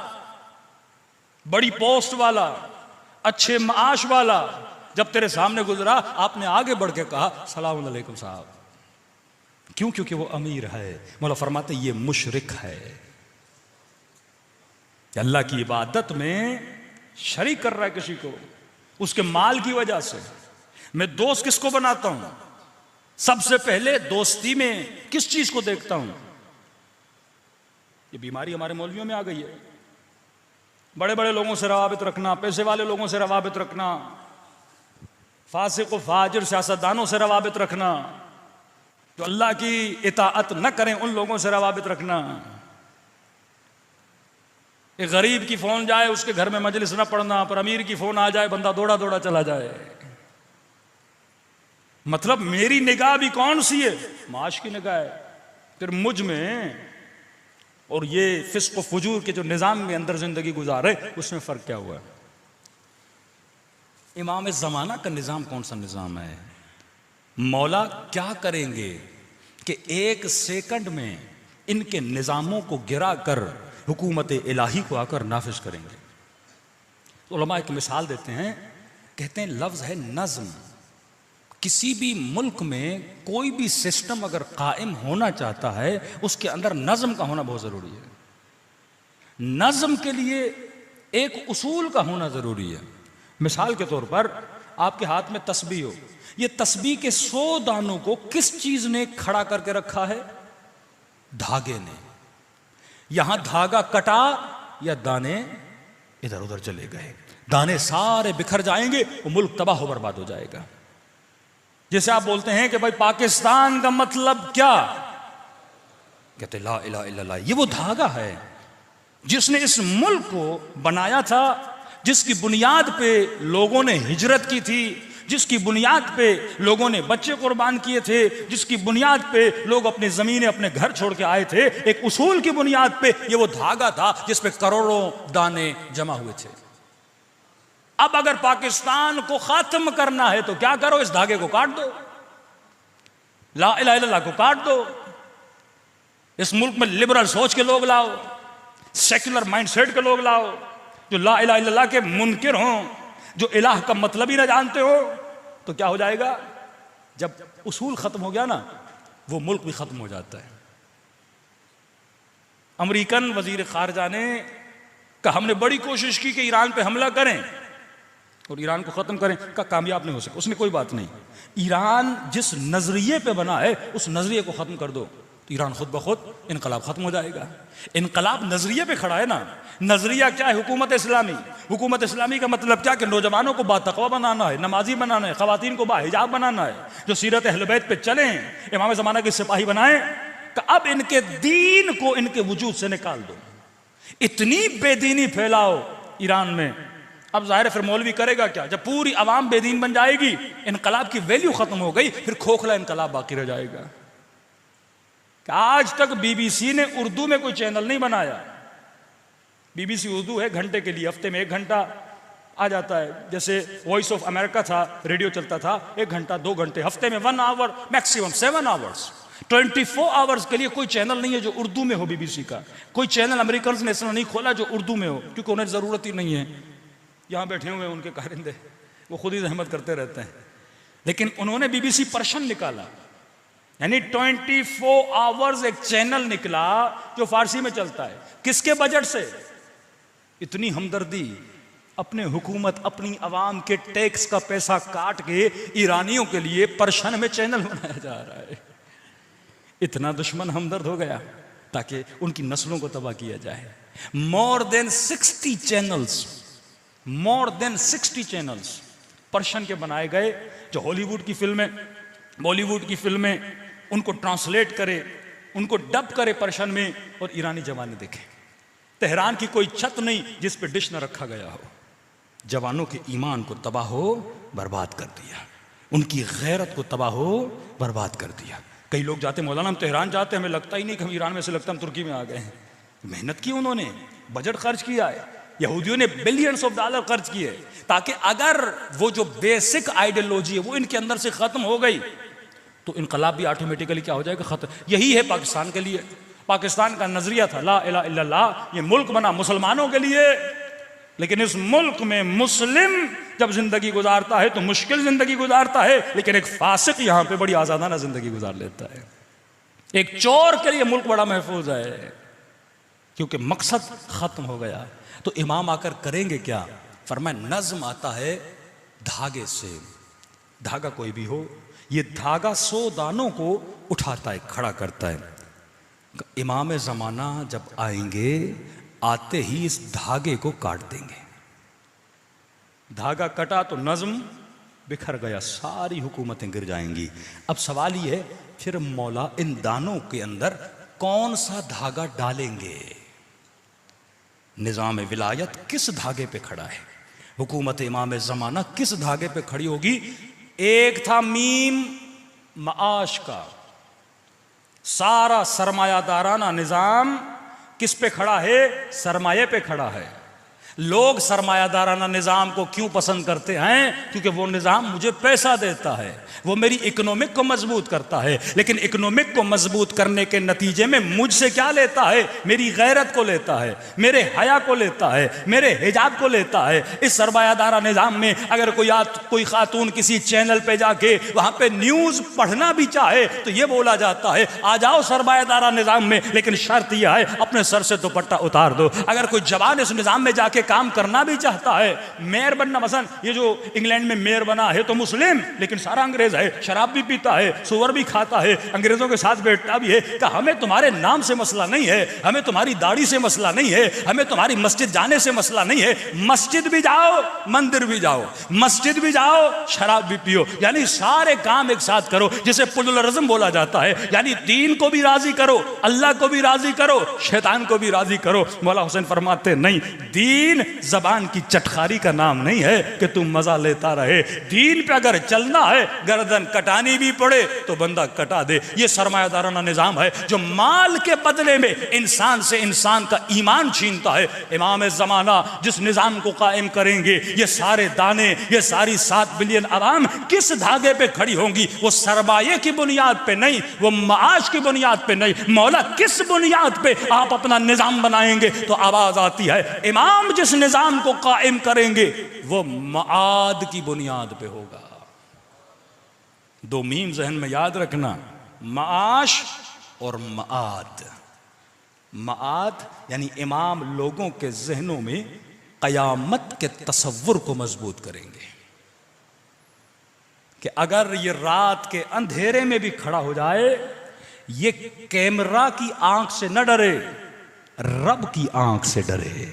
बड़ी पोस्ट वाला, अच्छे माश वाला, जब तेरे सामने गुजरा, आपने आगे बढ़ के कहा सलाम अलैकुम साहब। क्यों? क्योंकि वो अमीर है। मौला फरमाते ये मुशरिक है, अल्लाह की इबादत में शरीक कर रहा है किसी को, उसके माल की वजह से। मैं दोस्त किसको बनाता हूं? सबसे पहले दोस्ती में किस चीज को देखता हूं? ये बीमारी हमारे मौलवियों में आ गई है। बड़े बड़े लोगों से रवाबित रखना, पैसे वाले लोगों से रवाबित रखना, फासिक व फाजिर सियासतदानों से रवाबित रखना, जो अल्लाह की इताअत न करें उन लोगों से रवाबित रखना। एक गरीब की फोन जाए, उसके घर में मजलिस न पढ़ना, पर अमीर की फोन आ जाए, बंदा दौड़ा दौड़ा चला जाए। मतलब मेरी निगाह भी कौन सी है? माश की निगाह है। फिर मुझ में और ये फिस्क व फुजूर के जो निज़ाम में अंदर जिंदगी गुजारे, उसमें फ़र्क क्या हुआ? इमाम ज़माना का निज़ाम कौन सा निज़ाम है? मौला क्या करेंगे कि एक सेकंड में इनके निज़ामों को गिरा कर हुकूमत इलाही को आकर नाफिज करेंगे। तो उलमा एक मिसाल देते हैं, कहते हैं लफ्ज़ है नज़्म। किसी भी मुल्क में कोई भी सिस्टम अगर कायम होना चाहता है, उसके अंदर नज़्म का होना बहुत ज़रूरी है। नज़्म के लिए एक उसूल का होना ज़रूरी है। मिसाल के तौर पर आपके हाथ में तस्बीह हो, ये तस्बीह के 100 दानों को किस चीज़ ने खड़ा करके रखा है? धागे ने। यहां धागा कटा या दाने इधर उधर चले गए, दाने सारे बिखर जाएंगे, वो मुल्क तबाह हो बर्बाद हो जाएगा। जैसे आप बोलते हैं कि भाई पाकिस्तान का मतलब क्या, कहते ला इलाहा इल्लल्लाह। ये वो धागा है जिसने इस मुल्क को बनाया था, जिसकी बुनियाद पे लोगों ने हिजरत की थी, जिसकी बुनियाद पे लोगों ने बच्चे कुर्बान किए थे, जिसकी बुनियाद पे लोग अपनी ज़मीनें अपने घर छोड़ के आए थे। एक उसूल की बुनियाद पे ये वो धागा था जिस पे करोड़ों दाने जमा हुए थे। अब अगर पाकिस्तान को खत्म करना है तो क्या करो, इस धागे को काट दो, ला इलाहा इल्लल्लाह को काट दो, इस मुल्क में लिबरल सोच के लोग लाओ, सेक्युलर माइंडसेट के लोग लाओ, जो ला इलाहा इल्लल्लाह के मुनकिर हों, जो इलाह का मतलब ही ना जानते हो। तो क्या हो जाएगा, जब उसूल खत्म हो गया ना, वो मुल्क भी खत्म हो जाता है। अमेरिकन वजीर खारजा ने कहा हमने बड़ी कोशिश की कि ईरान पे हमला करें और ईरान को खत्म करें, का कामयाब नहीं हो सका। उसने कोई बात नहीं, ईरान जिस नजरिए पे बना है उस नजरिए को खत्म कर दो तो ईरान खुद ब खुद इनकलाब खत्म हो जाएगा। इनकलाब नजरिए पे खड़ा है ना। नजरिया क्या है? हुकूमत इस्लामी। हुकूमत इस्लामी का मतलब क्या कि नौजवानों को बातक़वा बनाना है, नमाजी बनाना है, खवातीन को बाहिजाब बनाना है, जो सीरत अहले बैत पे चलें, इमाम ज़माना के सिपाही बनाएं। अब इनके दीन को इनके वजूद से निकाल दो। इतनी बेदीनी फैलाओ ईरान में। अब जाहिर है फिर मौलवी करेगा क्या? जब पूरी आवाम बेदीन बन जाएगी, इनकलाब की वैल्यू खत्म हो गई, फिर खोखला इनकलाब बाकी रह जाएगा। आज तक बीबीसी ने उर्दू में कोई चैनल नहीं बनाया। बीबीसी उर्दू है, घंटे के लिए, हफ्ते में 1 घंटा आ जाता है। जैसे वॉइस ऑफ अमेरिका था, रेडियो चलता था 1 घंटा 2 घंटे, हफ्ते में 1 आवर, मैक्सिमम 7 आवर्स। 24 आवर्स के लिए कोई चैनल नहीं है जो उर्दू में हो। बीबीसी का कोई चैनल अमेरिकन ने ऐसा नहीं खोला जो उर्दू में हो, क्योंकि उन्हें ज़रूरत ही नहीं है। यहाँ बैठे हुए उनके कारिंदे, वो खुद ही जहमत करते रहते हैं। लेकिन उन्होंने बीबीसी पर्शियन निकाला, यानी 24 आवर्स एक चैनल निकला जो फारसी में चलता है। किसके बजट से? इतनी हमदर्दी, अपने हुकूमत, अपनी आवाम के टैक्स का पैसा काट के ईरानियों के लिए पर्शियन में चैनल बनाया जा रहा है। इतना दुश्मन हमदर्द हो गया ताकि उनकी नस्लों को तबाह किया जाए। मोर देन 60 चैनल्स पर्शियन के बनाए गए, जो हॉलीवुड की फिल्में, बॉलीवुड की फिल्में, उनको ट्रांसलेट करे, उनको डब करे पर्शियन में, और ईरानी जवानी देखे। तेहरान की कोई छत नहीं जिस पे डिश न रखा गया हो। जवानों के ईमान को तबाह हो बर्बाद कर दिया, उनकी गैरत को तबाह हो बर्बाद कर दिया। कई लोग जाते, मौलाना हम तेहरान जाते, हमें लगता ही नहीं कि हम ईरान में से, लगता हम तुर्की में आ गए हैं। मेहनत की उन्होंने, बजट खर्च किया है, यहूदियों ने बिलियंस ऑफ डॉलर खर्च किए, ताकि अगर वो जो बेसिक आइडियोलॉजी है वो इनके अंदर से खत्म हो गई तो इनकलाब भी ऑटोमेटिकली क्या हो जाएगा, खत्म। यही है पाकिस्तान के लिए। पाकिस्तान का नजरिया था ला इलाहा इल्लल्लाह, ये मुल्क बना मुसलमानों के लिए। लेकिन इस मुल्क में मुस्लिम जब जिंदगी गुजारता है तो मुश्किल जिंदगी गुजारता है, लेकिन एक फासिक यहां पे बड़ी आजादाना जिंदगी गुजार लेता है। एक चोर के लिए मुल्क बड़ा महफूज है, क्योंकि मकसद खत्म हो गया। तो इमाम आकर करेंगे क्या? फरमाया नज़्म आता है धागे से। धागा कोई भी हो, ये धागा 100 दानों को उठाता है, खड़ा करता है। इमाम ज़माना जब आएंगे, आते ही इस धागे को काट देंगे। धागा कटा तो नज़्म बिखर गया, सारी हुकूमतें गिर जाएंगी। अब सवाल ये है, फिर मौला इन दानों के अंदर कौन सा धागा डालेंगे? निज़ाम विलायत किस धागे पे खड़ा है? हुकूमत इमाम ज़माना किस धागे पे खड़ी होगी? एक था मीम माश का। सारा सरमायादाराना निज़ाम किस पे खड़ा है? सरमाये पे खड़ा है। लोग सरमायादाराना निज़ाम को क्यों पसंद करते हैं? क्योंकि वो निज़ाम मुझे पैसा देता है, वो मेरी इकोनॉमिक को मजबूत करता है। लेकिन इकोनॉमिक को मजबूत करने के नतीजे में मुझसे क्या लेता है? मेरी गैरत को लेता है, मेरे हया को लेता है, मेरे हिजाब को लेता है। इस सरमायादारा निज़ाम में अगर कोई खातून किसी चैनल पे जाके वहां पे न्यूज़ पढ़ना भी चाहे तो ये बोला जाता है आ जाओ सरमायादारा निज़ाम में, लेकिन शर्त यह है अपने सर से दुपट्टा उतार दो। अगर कोई जवान इस निज़ाम में जाके काम करना भी चाहता है, मेयर बनना, मसलन ये जो इंग्लैंड में मेयर बना है तो मुस्लिम, लेकिन सारा अंग्रेज है, शराब भी पीता है, सुअर भी खाता है, अंग्रेजों के साथ बैठता भी है। कि हमें तुम्हारे नाम से मसला नहीं है, हमें तुम्हारी दाढ़ी से मसला नहीं है, हमें तुम्हारी मस्जिद जाने से मसला नहीं है। मस्जिद भी जाओ, मंदिर भी जाओ, मस्जिद भी जाओ, शराब भी पियो, यानी सारे काम एक साथ करो, जिसे प्लुरलिज्म बोला जाता है। यानी दीन को भी राजी करो, अल्लाह को भी राजी करो, शैतान को भी राजी करो। मौला हुसैन फरमाते नहीं, दीन दीन जबान की चटखारी का नाम नहीं है कि तुम मजा लेता रहे। दीन पे अगर चलना है, गर्दन कटानी भी पड़े तो बंदा कटा दे। ये सरमायादाराना निजाम है जो माल के बदले में इंसान से इंसान का ईमान छीनता है। इमाम ज़माना जिस निजाम को कायम करेंगे, ये सारे दाने, ये सारी 7 बिलियन आवाम किस धागे पे खड़ी होंगी? वो सरमाये की बुनियाद पे नहीं, वो माश की बुनियाद पे नहीं। मौला किस बुनियाद पे आप अपना निजाम बनाएंगे? तो आवाज आती है, इमाम जिस निजाम को कायम करेंगे वो माद की बुनियाद पे होगा। 2 मीम जहन में याद रखना, माश और माद। माद यानी इमाम लोगों के जहनों में कयामत के तसव्वुर को मजबूत करेंगे कि अगर ये रात के अंधेरे में भी खड़ा हो जाए, ये कैमरा की आंख से न डरे, रब की आंख से डरे।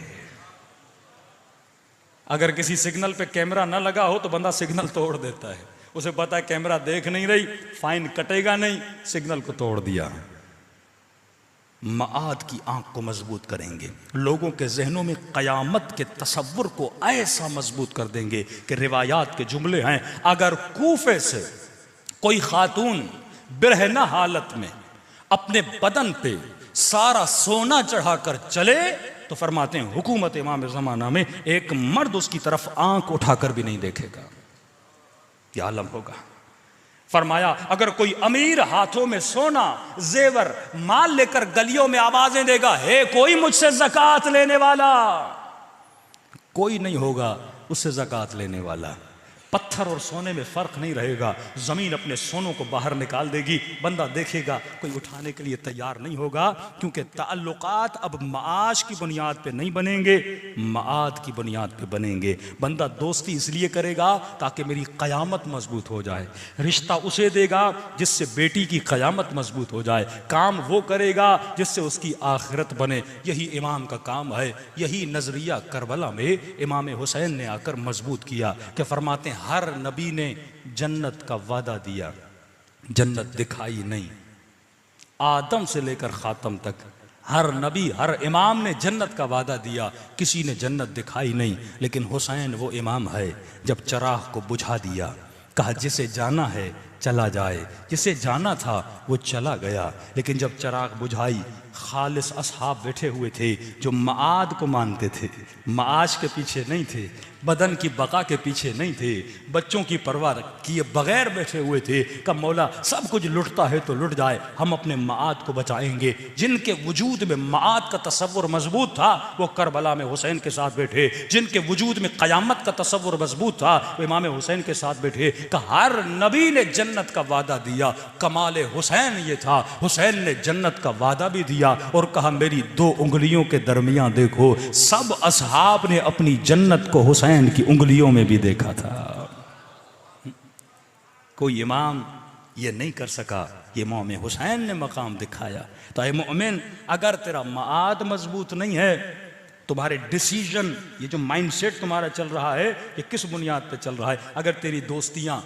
अगर किसी सिग्नल पे कैमरा न लगा हो तो बंदा सिग्नल तोड़ देता है। उसे पता है कैमरा देख नहीं रही, फाइन कटेगा नहीं, सिग्नल को तोड़ दिया। माद की आंख को मजबूत करेंगे, लोगों के जहनों में कयामत के तसव्वुर को ऐसा मजबूत कर देंगे कि रिवायात के जुमले हैं, अगर कूफे से कोई खातून बिरहना हालत में अपने बदन पे सारा सोना चढ़ाकर चले तो फरमाते हैं हुकूमत इमाम ज़माना में एक मर्द उसकी तरफ आंख उठाकर भी नहीं देखेगा। यह आलम होगा। फरमाया अगर कोई अमीर हाथों में सोना जेवर माल लेकर गलियों में आवाजें देगा, हे कोई मुझसे ज़कात लेने वाला, कोई नहीं होगा उससे ज़कात लेने वाला। पत्थर और सोने में फर्क नहीं रहेगा, जमीन अपने सोनों को बाहर निकाल देगी। बंदा देखेगा कोई उठाने के लिए तैयार नहीं होगा, क्योंकि ताल्लुकात अब माश की बुनियाद पे नहीं बनेंगे, माद की बुनियाद पे बनेंगे। बंदा दोस्ती इसलिए करेगा ताकि मेरी क़यामत मजबूत हो जाए, रिश्ता उसे देगा जिससे बेटी की क़यामत मजबूत हो जाए, काम वो करेगा जिससे उसकी आखिरत बने। यही इमाम का काम है। यही नजरिया करबला में इमाम हुसैन ने आकर मजबूत किया कि फरमाते हैं हर नबी ने जन्नत का वादा दिया, जन्नत दिखाई नहीं। आदम से लेकर खातम तक हर नबी हर इमाम ने जन्नत का वादा दिया, किसी ने जन्नत दिखाई नहीं। लेकिन हुसैन वो इमाम है जब चराग को बुझा दिया, कहा जिसे जाना है चला जाए, जिसे जाना था वो चला गया। लेकिन जब चराग बुझाई, खालिस असहाब बैठे हुए थे जो माद को मानते थे, माश के पीछे नहीं थे, बदन की बका के पीछे नहीं थे, बच्चों की परवाह किए बगैर बैठे हुए थे। कब मौला सब कुछ लुटता है तो लुट जाए, हम अपने माद को बचाएंगे। जिनके वजूद में माद का तसव्वुर मजबूत था वो करबला में हुसैन के साथ बैठे, जिनके वजूद में क़यामत का तसव्वुर मजबूत था वो इमाम हुसैन के साथ बैठे। कहा हर नबी ने जन्नत का वादा दिया, कमाल हुसैन ये था, हुसैन ने जन्नत का वादा भी दिया और कहा मेरी 2 उंगलियों के दरमियान देखो। सब असहाब ने अपनी जन्नत को हुसैन की उंगलियों में भी देखा था। कोई इमाम ये नहीं कर सका, ये इमाम हुसैन ने मकाम दिखाया। तो ऐ मोमिन, अगर तेरा माद मजबूत नहीं है, तुम्हारे डिसीजन, ये जो माइंडसेट तुम्हारा चल रहा है, ये किस बुनियाद पे चल रहा है? अगर तेरी दोस्तियां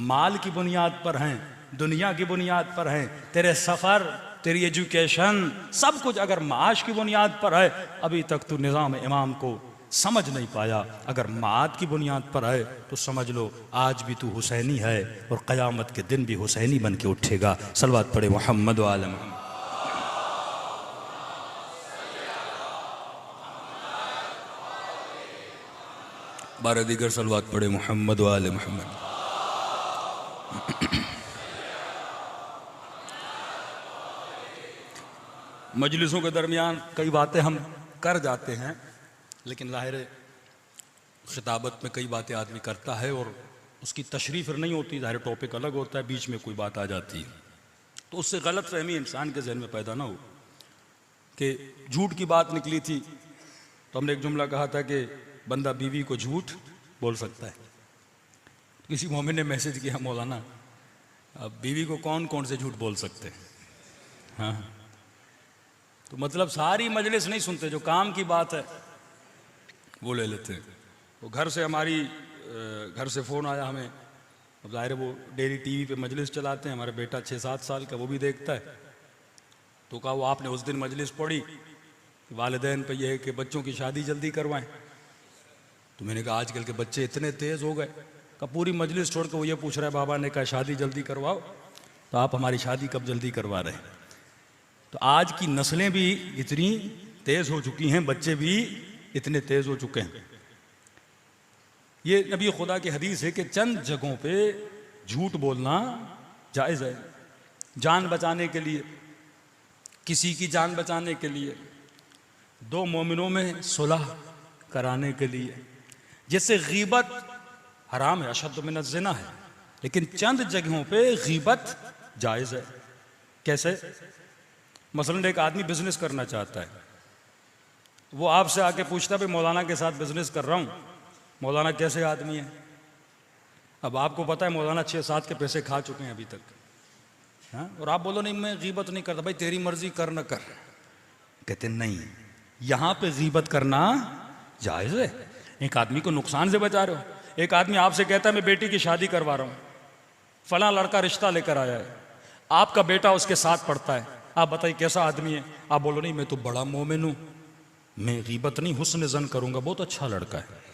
माल की बुनियाद पर हैं, दुनिया की बुनियाद पर हैं, तेरे सफ़र, तेरी एजुकेशन, सब कुछ अगर माश की बुनियाद पर है, अभी तक तू निज़ाम इमाम को समझ नहीं पाया। अगर माद की बुनियाद पर है तो समझ लो आज भी तू हुसैनी है और क़यामत के दिन भी हुसैनी बन के उठेगा। सलवात पढ़े मोहम्मद व आले मोहम्मद। बारह दीगर सलवात पढ़े मोहम्मद व आले मोहम्मद। मजलिसों के दरमियान कई बातें हम कर जाते हैं, लेकिन ज़ाहिर खिताबत में कई बातें आदमी करता है और उसकी तशरीह फिर नहीं होती। ज़ाहिर टॉपिक अलग होता है, बीच में कोई बात आ जाती है, तो उससे गलत फहमी इंसान के जहन में पैदा ना हो कि झूठ की बात निकली थी तो हमने एक जुमला कहा था कि बंदा बीवी को झूठ बोल सकता है। किसी मोमिन ने मैसेज किया, मौलाना अब बीवी को कौन कौन से झूठ बोल सकते हैं? हाँ, तो मतलब सारी मजलिस नहीं सुनते, जो काम की बात है वो ले लेते हैं। तो घर से फ़ोन आया हमें, अब ज़ाहिर है वो डेली टीवी पे मजलिस चलाते हैं, हमारा बेटा 6-7 साल का, वो भी देखता है। तो कहा वो आपने उस दिन मजलिस पढ़ी, वालिदैन पे ये है कि बच्चों की शादी जल्दी करवाएं। तो मैंने कहा आजकल के बच्चे इतने तेज़ हो गए कि पूरी मजलिस छोड़ के वो ये पूछ रहा है, बाबा ने कहा शादी जल्दी करवाओ, तो आप हमारी शादी कब जल्दी करवा रहे हैं। तो आज की नस्लें भी इतनी तेज़ हो चुकी हैं, बच्चे भी इतने तेज़ हो चुके हैं। ये नबी खुदा की हदीस है कि चंद जगहों पे झूठ बोलना जायज़ है, जान बचाने के लिए, किसी की जान बचाने के लिए, दो मोमिनों में सुलह कराने के लिए। जैसे गीबत हराम है, अशद्दु मिन ज़िना है, लेकिन चंद जगहों पे गीबत जायज़ है। कैसे? मसलन एक आदमी बिजनेस करना चाहता है, वो आपसे आके पूछता है भाई मौलाना के साथ बिजनेस कर रहा हूँ, मौलाना कैसे आदमी है। अब आपको पता है मौलाना 6-7 के पैसे खा चुके हैं अभी तक, हाँ, और आप बोलो नहीं मैं गीबत नहीं करता, भाई तेरी मर्जी कर न कर। कहते नहीं, यहाँ पे गीबत करना जायज़ है, एक आदमी को नुकसान से बचा रहे हो। एक आदमी आपसे कहता है मैं बेटी की शादी करवा रहा हूँ, फलां लड़का रिश्ता लेकर आया है, आपका बेटा उसके साथ पढ़ता है, आप बताइए कैसा आदमी है। आप बोलो नहीं मैं तो बड़ा मोमिन हूँ, मैं गीबत नहीं हुस्न ज़न करूँगा, बहुत अच्छा लड़का है।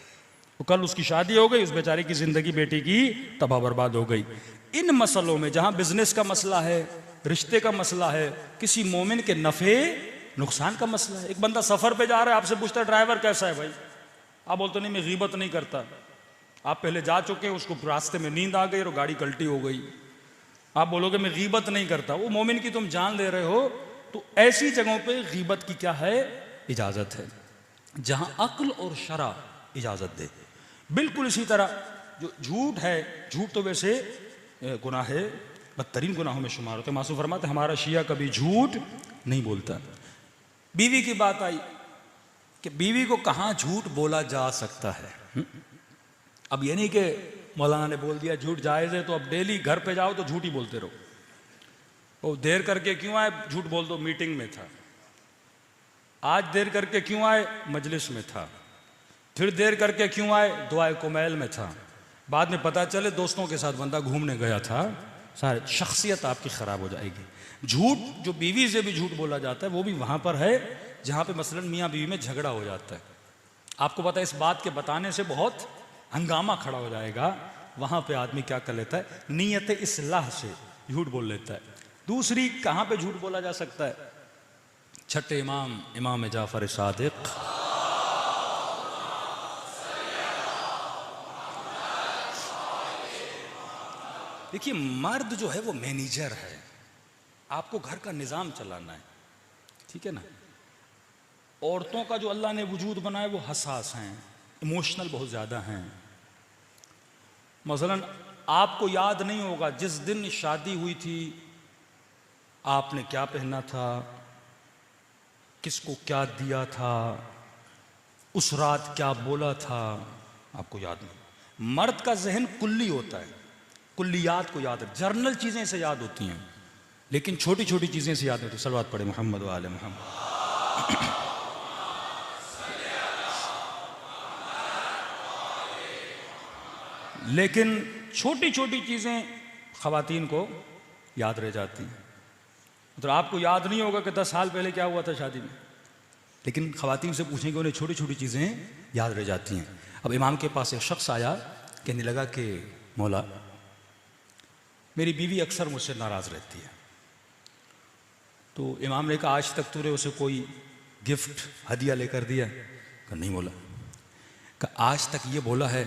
तो कल उसकी शादी हो गई, उस बेचारे की ज़िंदगी बेटी की तबाह बर्बाद हो गई। इन मसलों में जहाँ बिजनेस का मसला है, रिश्ते का मसला है, किसी मोमिन के नफ़े नुकसान का मसला है। एक बंदा सफ़र पे जा रहा है, आपसे पूछता है ड्राइवर कैसा है भाई, आप बोलते नहीं मैं गीबत नहीं करता। आप पहले जा चुके, उसको रास्ते में नींद आ गई और गाड़ी कल्टी हो गई, आप बोलोगे मैं गीबत नहीं करता, वो मोमिन की तुम जान ले रहे हो। तो ऐसी जगहों पे गीबत की क्या है? इजाज़त है, जहाँ अक्ल और शरा इजाज़त दे। बिल्कुल इसी तरह जो झूठ है, झूठ तो वैसे गुनाह है, बदतरीन गुनाहों में शुमार होते हैं। मासूम फरमाते हमारा शिया कभी झूठ नहीं बोलता। बीवी की बात आई कि बीवी को कहाँ झूठ बोला जा सकता है। अब ये नहीं कि मौलाना ने बोल दिया झूठ जायज़ है तो अब डेली घर पे जाओ तो झूठ ही बोलते रहो। वो देर करके क्यों आए, झूठ बोल दो मीटिंग में था, आज देर करके क्यों आए, मजलिस में था, फिर देर करके क्यों आए, दुआए कुमैल में था, बाद में पता चले दोस्तों के साथ बंदा घूमने गया था। सारे शख्सियत आपकी ख़राब हो जाएगी। झूठ जो बीवी से भी झूठ बोला जाता है वो भी वहाँ पर है जहाँ पे मसलन मियाँ बीवी में झगड़ा हो जाता है। आपको पता है इस बात के बताने से बहुत हंगामा खड़ा हो जाएगा, वहाँ पे आदमी क्या कर लेता है, नीयत इस्लाह से झूठ बोल लेता है। दूसरी कहाँ पे झूठ बोला जा सकता है? छठे इमाम, इमाम जाफर सादिक, देखिए मर्द जो है वो मैनेजर है, आपको घर का निज़ाम चलाना है, ठीक है ना। औरतों का जो अल्लाह ने वजूद बनाया वो हसास हैं, इमोशनल बहुत ज़्यादा हैं। मसलन आपको याद नहीं होगा जिस दिन शादी हुई थी आपने क्या पहना था, किसको क्या दिया था, उस रात क्या बोला था, आपको याद नहीं। मर्द का जहन कुल्ली होता है, कुल्लियात को याद है, जर्नल चीज़ें से याद होती हैं लेकिन छोटी छोटी चीज़ें से याद होती। सलवात पढ़े मोहम्मद व आले मोहम्मद। लेकिन छोटी छोटी चीज़ें ख़वातीन को याद रह जाती हैं। मतलब आपको याद नहीं होगा कि 10 साल पहले क्या हुआ था शादी में, लेकिन ख़वातीन से पूछेंगे उन्हें छोटी छोटी चीज़ें याद रह जाती हैं। अब इमाम के पास एक शख्स आया, कहने लगा कि मौला मेरी बीवी अक्सर मुझसे नाराज़ रहती है। तो इमाम ने कहा आज तक तूने उसे कोई गिफ्ट हदिया लेकर दिया? कहा नहीं मौला। कहा आज तक ये बोला है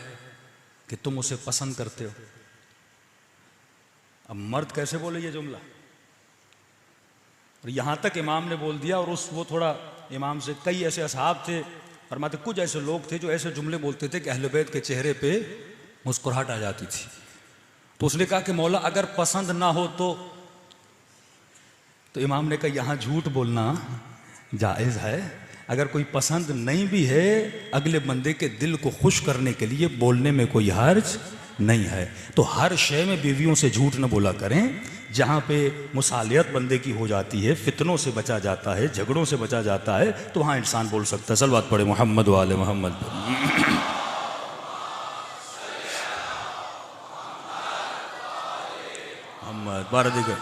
कि तुम उसे पसंद करते हो? अब मर्द कैसे बोले ये जुमला, और यहाँ तक इमाम ने बोल दिया। और वो थोड़ा इमाम से कई ऐसे असहाब थे, फरमाते कुछ ऐसे लोग थे जो ऐसे जुमले बोलते थे कि अहले बैत के चेहरे पे मुस्कुराहट आ जाती थी। तो उसने कहा कि मौला अगर पसंद ना हो तो इमाम ने कहा यहाँ झूठ बोलना जायज़ है। अगर कोई पसंद नहीं भी है, अगले बंदे के दिल को खुश करने के लिए बोलने में कोई हर्ज नहीं है। तो हर शय में बीवियों से झूठ न बोला करें। जहाँ पे मुसालियत बंदे की हो जाती है, फितनों से बचा जाता है, झगड़ों से बचा जाता है, तो वहाँ इंसान बोल सकता है। सलवात पढ़े मोहम्मद व आले मोहम्मद। बारह दिगर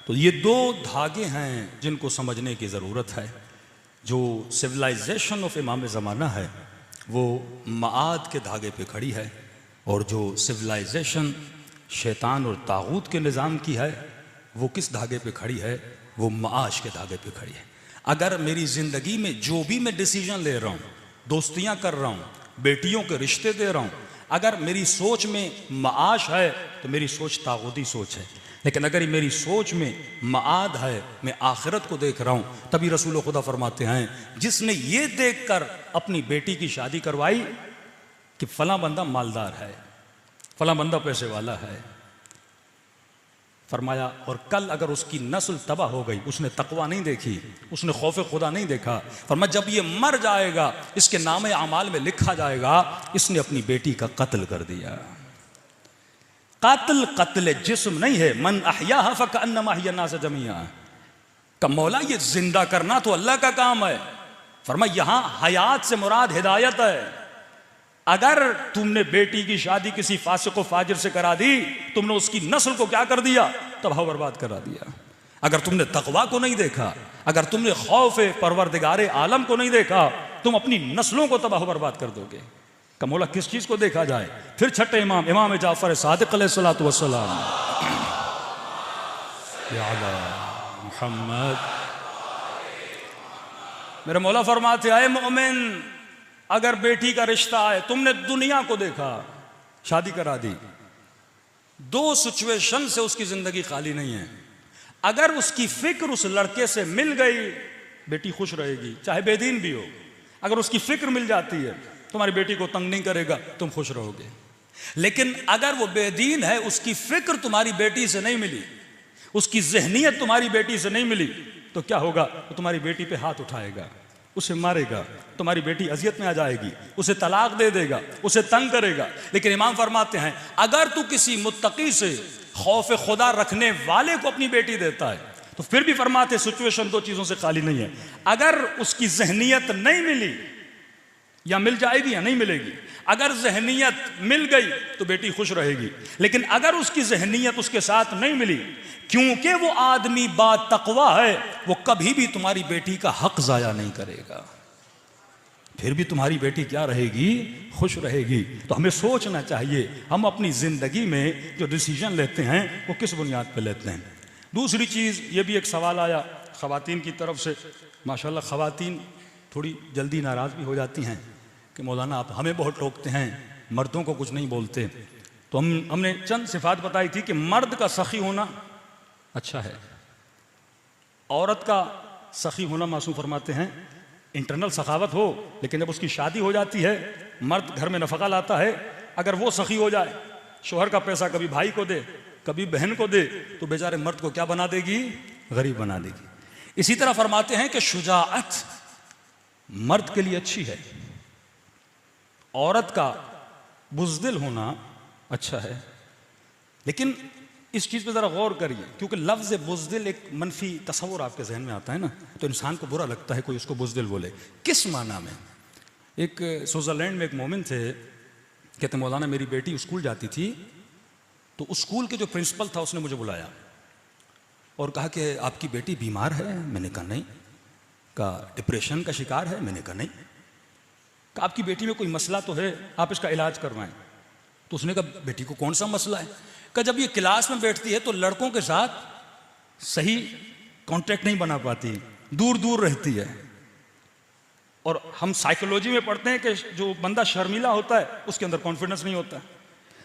तो ये दो धागे हैं जिनको समझने की ज़रूरत है। जो सिविलाइजेशन ऑफ इमाम ज़माना है वो माआद के धागे पे खड़ी है, और जो सिविलाइजेशन शैतान और तागूत के निज़ाम की है वो किस धागे पे खड़ी है? वो माश के धागे पे खड़ी है। अगर मेरी ज़िंदगी में जो भी मैं डिसीजन ले रहा हूँ, दोस्तियाँ कर रहा हूँ, बेटियों के रिश्ते दे रहा हूँ, अगर मेरी सोच में माश है तो मेरी सोच तागूती सोच है। लेकिन अगर मेरी सोच में माद है, मैं आखिरत को देख रहा हूँ, तभी रसूल खुदा फरमाते हैं जिसने ये देखकर अपनी बेटी की शादी करवाई कि फला बंदा मालदार है, फला बंदा पैसे वाला है, फरमाया, और कल अगर उसकी नस्ल तबाह हो गई, उसने तकवा नहीं देखी, उसने खौफ खुदा नहीं देखा, फरमाया जब ये मर जाएगा इसके नामे अमाल में लिखा जाएगा इसने अपनी बेटी का कत्ल कर दिया। कातिल कत्ल जिस्म नहीं है, मन अहयाहा फकअन्नमा अहया अन्नास जमीआ। का मौला ये जिंदा करना तो अल्लाह का काम है। फरमाया यहां हयात से मुराद हिदायत है। अगर तुमने बेटी की शादी किसी फासिक व फाजिर से करा दी, तुमने उसकी नस्ल को क्या कर दिया? तबाह बर्बाद करा दिया। अगर तुमने तकवा को नहीं देखा, अगर तुमने खौफ परवरदिगार आलम को नहीं देखा, तुम अपनी नस्लों को तबाह बर्बाद कर दोगे। का मौला किस चीज को देखा जाए? फिर छठे इमाम, इमाम जाफर सादिक अलैहिस्सलातु वस्सलाम, या अला मुहम्मद। मेरे मौला फरमाते आए मोमिन, अगर बेटी का रिश्ता आए, तुमने दुनिया को देखा, शादी करा दी, दो सिचुएशन से उसकी जिंदगी खाली नहीं है। अगर उसकी फिक्र उस लड़के से मिल गई, बेटी खुश रहेगी, चाहे बेदीन भी हो। अगर उसकी फिक्र मिल जाती है, तुम्हारी बेटी को तंग नहीं करेगा, तुम खुश रहोगे। लेकिन अगर वो बेदीन है, उसकी फिक्र तुम्हारी बेटी से नहीं मिली, उसकी जहनियत तुम्हारी बेटी से नहीं मिली, तो क्या होगा? वो तुम्हारी बेटी पे हाथ उठाएगा, उसे मारेगा, तुम्हारी बेटी अजियत में आ जाएगी, उसे तलाक दे देगा, उसे तंग करेगा। लेकिन इमाम फरमाते हैं अगर तू किसी मुत्तकी से, खौफ खुदा रखने वाले को अपनी बेटी देता है, तो फिर भी फरमाते सिचुएशन दो चीजों से खाली नहीं है। अगर उसकी जहनियत नहीं मिली, या मिल जाएगी या नहीं मिलेगी। अगर जहनियत मिल गई तो बेटी खुश रहेगी, लेकिन अगर उसकी जहनियत उसके साथ नहीं मिली, क्योंकि वो आदमी बा तकवा है, वो कभी भी तुम्हारी बेटी का हक जाया नहीं करेगा, फिर भी तुम्हारी बेटी क्या रहेगी? खुश रहेगी। तो हमें सोचना चाहिए हम अपनी जिंदगी में जो डिसीजन लेते हैं वो किस बुनियाद पर लेते हैं। दूसरी चीज, ये भी एक सवाल आया खवातीन की तरफ से। माशाल्लाह खवातीन थोड़ी जल्दी नाराज भी हो जाती हैं कि मौलाना आप हमें बहुत टोकते हैं, मर्दों को कुछ नहीं बोलते। तो हमने चंद सिफात बताई थी कि मर्द का सखी होना अच्छा है, औरत का सखी होना मासूम फरमाते हैं इंटरनल सखावत हो, लेकिन जब उसकी शादी हो जाती है, मर्द घर में नफका लाता है, अगर वो सखी हो जाए, शोहर का पैसा कभी भाई को दे, कभी बहन को दे, तो बेचारे मर्द को क्या बना देगी? गरीब बना देगी। इसी तरह फरमाते हैं कि शुजाअत मर्द के लिए अच्छी है, औरत का बुज़दिल होना अच्छा है। लेकिन इस चीज़ पे ज़रा गौर करिए, क्योंकि लफ्ज़ बुज़दिल एक मनफी तस्वुर आपके जहन में आता है ना, तो इंसान को बुरा लगता है कोई उसको बुज़दिल बोले। किस माना में? एक स्विट्ज़रलैंड में एक मोमिन थे, कहते मौलाना मेरी बेटी स्कूल जाती थी, तो स्कूल के जो प्रिंसिपल था उसने मुझे बुलाया और कहा कि आपकी बेटी बीमार है। मैंने कहा नहीं। कहा डिप्रेशन का शिकार है? मैंने कहा नहीं। कहा आपकी बेटी में कोई मसला तो है, आप इसका इलाज करवाएं। तो उसने कहा बेटी को कौन सा मसला है? कहा जब ये क्लास में बैठती है तो लड़कों के साथ सही कांटेक्ट नहीं बना पाती, दूर दूर रहती है। और हम साइकोलॉजी में पढ़ते हैं कि जो बंदा शर्मीला होता है उसके अंदर कॉन्फिडेंस नहीं होता।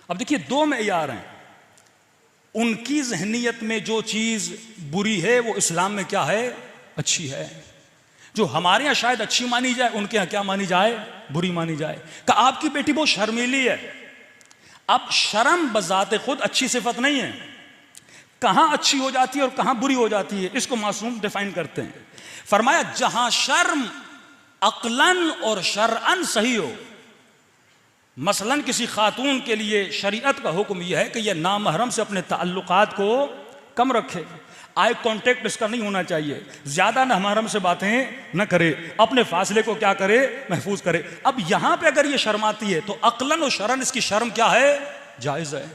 अब देखिए दो मेयार हैं, उनकी जहनीयत में जो चीज बुरी है वो इस्लाम में क्या है? अच्छी है। जो हमारे यहाँ शायद अच्छी मानी जाए, उनके यहाँ क्या मानी जाए? बुरी मानी जाए। कि आपकी बेटी बहुत शर्मीली है। अब शर्म बजाते खुद अच्छी सिफत नहीं है, कहां अच्छी हो जाती है और कहां बुरी हो जाती है, इसको मासूम डिफाइन करते हैं। फरमाया जहां शर्म अक्लन और शरअन सही हो, मसलन किसी खातून के लिए शरीयत का हुक्म यह है कि यह नामहरम से अपने ताल्लुकात को कम रखे, आई कांटेक्ट इसका नहीं होना चाहिए, ज्यादा नामहरम से बातें न करे, अपने फासले को क्या करे? महफूज करे। अब यहां पे अगर ये शर्माती है तो अक्लन और शरन इसकी शर्म क्या है? जायज है।